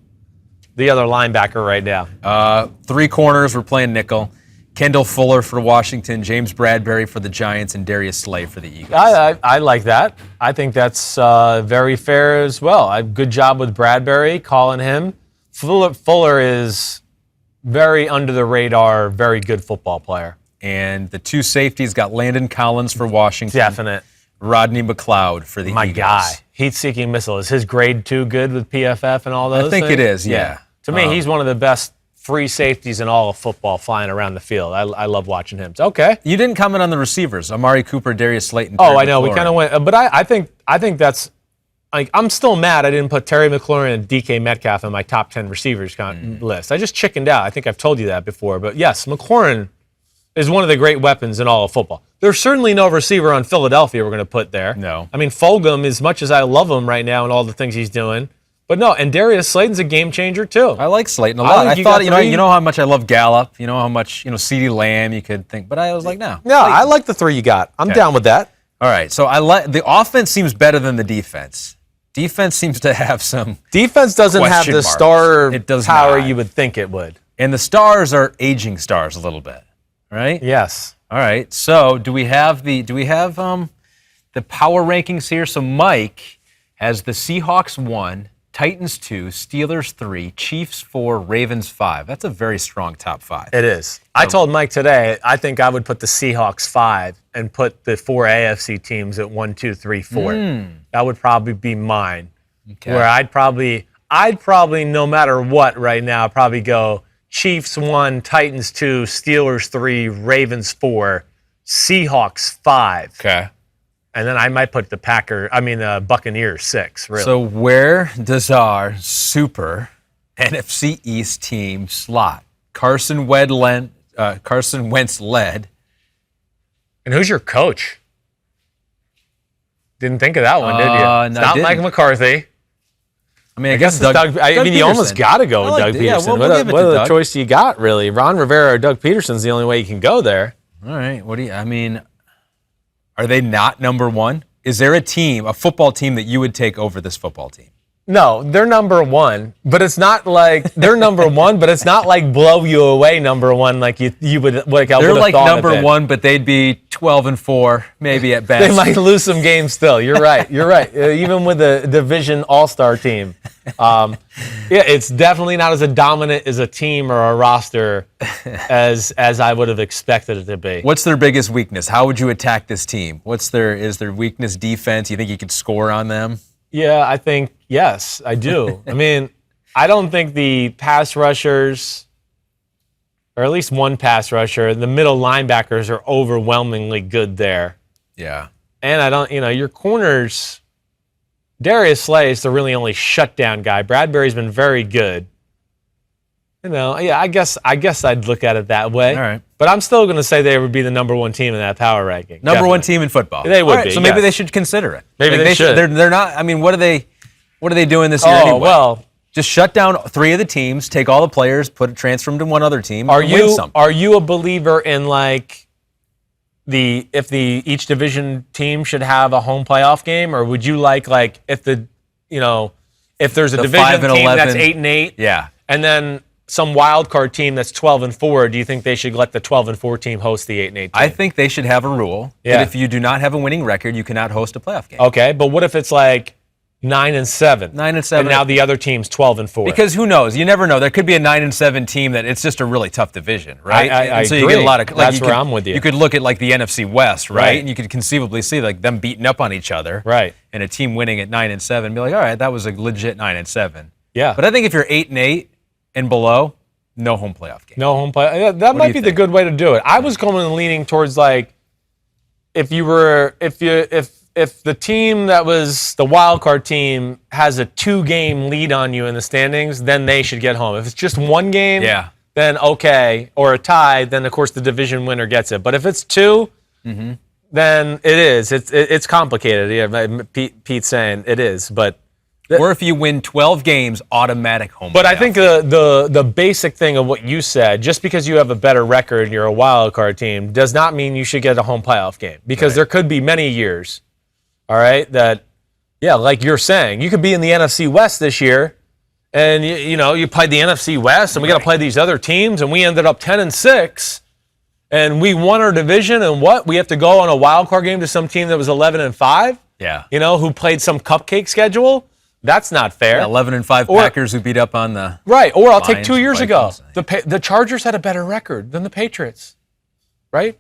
other linebacker right now. 3 corners, we're playing nickel. Kendall Fuller for Washington, James Bradbury for the Giants, and Darius Slay for the Eagles. I like that. I think that's very fair as well. Good job with Bradbury, calling him. Fuller is very under the radar, very good football player. And the 2 safeties got Landon Collins for Washington. Definite. Rodney McLeod for the My Eagles. guy. Heat-seeking missile. Is his grade too good with PFF and all those I think things? it is, yeah. To me, he's one of the best free safeties in all of football flying around the field. I love watching him. So, okay. You didn't comment on the receivers. Amari Cooper, Darius Slayton. Oh, I know. We kind of went. But I think that's like, I'm still mad I didn't put Terry McLaurin and DK Metcalf in my top 10 receivers list. I just chickened out. I think I've told you that before. But yes, McLaurin is one of the great weapons in all of football. There's certainly no receiver on Philadelphia we're going to put there. No. I mean, Fulgham, as much as I love him right now and all the things he's doing, but no, and Darius Slayton's a game changer too. I like Slayton a lot. I thought, you know how much I love Gallup. You know how much, CeeDee Lamb you could think. But I was like, no. No, I like the 3 you got. I'm down with that. All right. So the offense seems better than the defense. Defense seems to have some Defense doesn't have question the marks. star It does power not. you would think it would. And the stars are aging stars a little bit, right? Yes. All right. So do we have the power rankings here? So Mike has the Seahawks 1, Titans 2, Steelers 3, Chiefs 4, Ravens 5. That's a very strong top 5. It is. I told Mike today, I think I would put the Seahawks 5 and put the 4 AFC teams at 1, 2, 3, 4. That would probably be mine. Okay. Where I'd probably, no matter what right now, probably go Chiefs 1, Titans 2, Steelers 3, Ravens 4, Seahawks 5. Okay. And then I might put the Buccaneers 6, really. So where does our super NFC East team slot? Carson Wentz led. And who's your coach? Didn't think of that one, did you? It's no, not didn't. Mike McCarthy. I mean, I guess Doug you almost Peterson. got to go with Doug Yeah, Peterson. we'll give it what to other Doug. choice do you got, really? Ron Rivera or Doug Peterson's the only way you can go there. All right. Are they not number one? Is there a football team that you would take over this football team? No, they're number one, but it's not like they're number one, but it's not like blow you away number one like you would like. They're like number one, but they'd be 12-4, maybe at best. They might lose some games still. You're right. You're right. Even with the division all-star team, it's definitely not as dominant as a team or a roster as I would have expected it to be. What's their biggest weakness? How would you attack this team? Is their weakness defense? You think you could score on them? Yeah, I think, yes, I do. I mean, I don't think the pass rushers, or at least one pass rusher, the middle linebackers are overwhelmingly good there. Yeah. And your corners, Darius Slay is the really only shutdown guy. Bradbury's been very good. I guess I'd look at it that way. All right. But I'm still going to say they would be the number one team in that power ranking. Number one Definitely. team in football. They would be. So maybe yes. they should consider it. Maybe they should. They're not. I mean, what are they doing this year anyway? Well, just shut down 3 of the teams, take all the players, transfer them to one other team, and win something. Are you a believer in like each division team should have a home playoff game, or would you like if there's a division 5 and team 11, that's 8-8, yeah, and then some wild card team that's 12-4, do you think they should let the 12-4 team host the 8-8 team? I think they should have a rule that if you do not have a winning record, you cannot host a playoff game. Okay, but what if it's like 9-7? 9-7. And now the other team's 12-4. Because who knows? You never know. There could be a 9-7 team that it's just a really tough division, right? I so agree. you get a lot of. That's where I'm with you. You could look at like the NFC West, right? Right. And you could conceivably see like them beating up on each other, Right. And a team winning at 9-7, and be like, all right, that was a legit 9-7. Yeah. But I think if you're 8-8 and below, no home playoff game. No home play. Yeah, that might be the good way to do it. I was going and leaning towards like if the team that was the wild card team has a 2-game lead on you in the standings, then they should get home. If it's just 1 game, then okay, or a tie, then of course the division winner gets it. But if it's 2, then it is. It's complicated. Yeah, Pete's saying it is, but. Or if you win 12 games, automatic home. But I think the basic thing of what you said, just because you have a better record and you're a wild card team, does not mean you should get a home playoff game. Because there could be many years, all right, that, like you're saying, you could be in the NFC West this year, and you played the NFC West, and we got to play these other teams, and we ended up 10-6, and we won our division, and what? We have to go on a wild card game to some team that was 11-5? Yeah. Who played some cupcake schedule? That's not fair. 11-5 Packers who beat up on the right. Or I'll take Lions, 2 years ago. Vikings. The Chargers had a better record than the Patriots, right?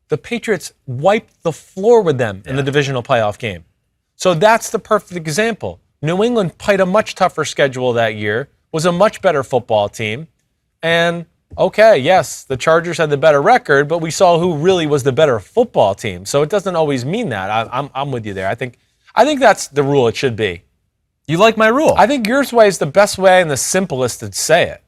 The Patriots wiped the floor with them in the divisional playoff game. So that's the perfect example. New England played a much tougher schedule that year, was a much better football team, and okay, yes, the Chargers had the better record, but we saw who really was the better football team. So it doesn't always mean that. I'm with you there. I think that's the rule it should be. You like my rule. I think yours way is the best way and the simplest to say it.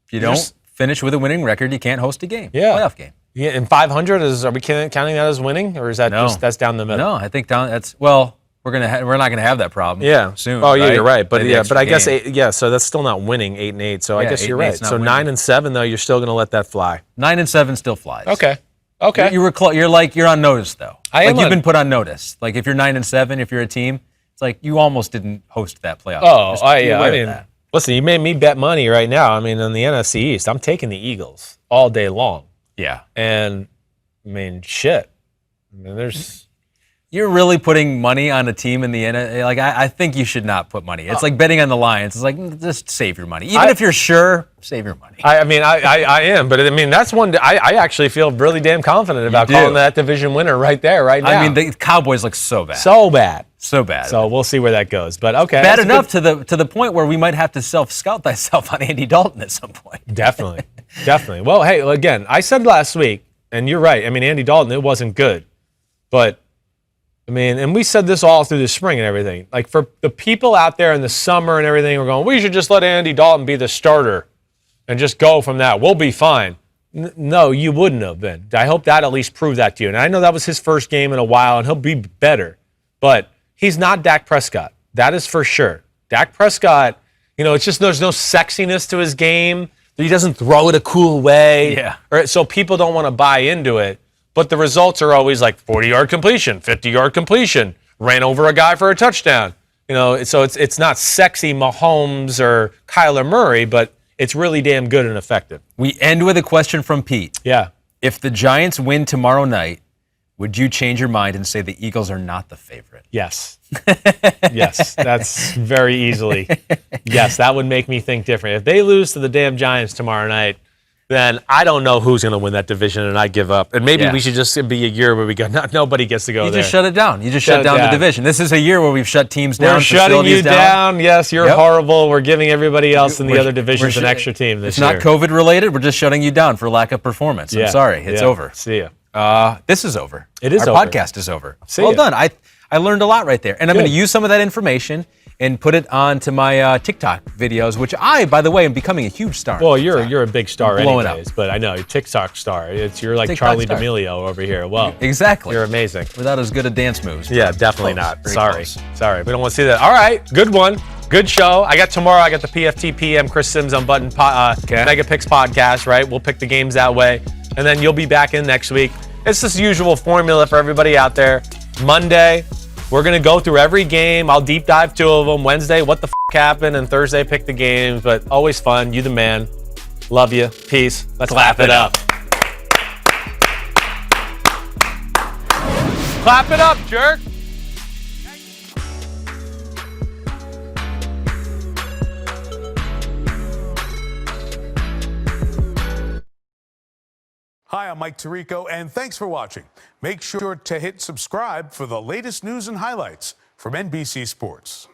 If you don't finish with a winning record, you can't host a game. Yeah. Playoff game. Yeah, and 500 are we counting that as winning, or is that that's down the middle? No, I think we're not gonna have that problem. Yeah. Soon. Oh yeah, right? you're right. But But I guess so that's still not winning 8-8. So I guess you're right. So 9-7 though, you're still gonna let that fly. 9-7 still flies. Okay. You're on notice though. I am you've been put on notice. Like if you're 9-7, if you're a team. It's like you almost didn't host that playoff. Oh, Just be aware I of mean, that. listen, you made me bet money right now. I mean, in the NFC East, I'm taking the Eagles all day long. Yeah. And, I mean, shit. I mean, there's... You're really putting money on a team in the end. Like, I think you should not put money. It's like betting on the Lions. It's like, just save your money. Even if you're sure, save your money. I mean, I am, but I mean, that's one I actually feel really damn confident about calling that division winner right there, right now. I mean, the Cowboys look so bad. So bad. So bad. So we'll see where that goes. But okay. Bad enough to the point where we might have to self-scout thyself on Andy Dalton at some point. Definitely. Definitely. Well, hey, again, I said last week, and you're right. I mean, Andy Dalton, it wasn't good. But I mean, and we said this all through the spring and everything. Like, for the people out there in the summer and everything, we're going, we should just let Andy Dalton be the starter and just go from that. We'll be fine. No, you wouldn't have been. I hope that at least proved that to you. And I know that was his first game in a while, and he'll be better. But he's not Dak Prescott. That is for sure. Dak Prescott, it's just there's no sexiness to his game. He doesn't throw it a cool way. Yeah. So people don't want to buy into it. But the results are always like 40-yard completion, 50-yard completion, ran over a guy for a touchdown. So it's not sexy Mahomes or Kyler Murray, but it's really damn good and effective. We end with a question from Pete. Yeah. If the Giants win tomorrow night, would you change your mind and say the Eagles are not the favorite? Yes. Yes, that's very easily. Yes, that would make me think different. If they lose to the damn Giants tomorrow night, then I don't know who's going to win that division, and I give up. And maybe we should just be a year where we go, nobody gets to go there. You just shut it down. You just shut down the division. This is a year where we've shut teams down. We're shutting you down. Yes, you're horrible. We're giving everybody else in the other divisions an extra team this year. It's not COVID related. We're just shutting you down for lack of performance. I'm sorry. It's over. See ya. This is over. It is Our over. podcast is over. See well ya. done. I learned a lot right there. And I'm going to use some of that information and put it onto my TikTok videos, which I, by the way, am becoming a huge star. Well, you're a big star blowing anyways, up. but I know, you're a TikTok star. You're like TikTok Charlie star. D'Amelio over here. Well, Exactly. you're amazing. Without as good a dance moves. Yeah, definitely Close. not. Very Sorry. close. Sorry. We don't want to see that. All right. Good one. Good show. Tomorrow, I got the PFT PM, Chris Simms Unbuttoned Mega Picks podcast, right? We'll pick the games that way. And then you'll be back in next week. It's this usual formula for everybody out there. Monday, we're going to go through every game. I'll deep dive 2 of them. Wednesday, what the happened? And Thursday, pick the games. But always fun. You the man. Love you. Peace. Let's clap it up. Clap it up, jerk. Hi, I'm Mike Tirico, and thanks for watching. Make sure to hit subscribe for the latest news and highlights from NBC Sports.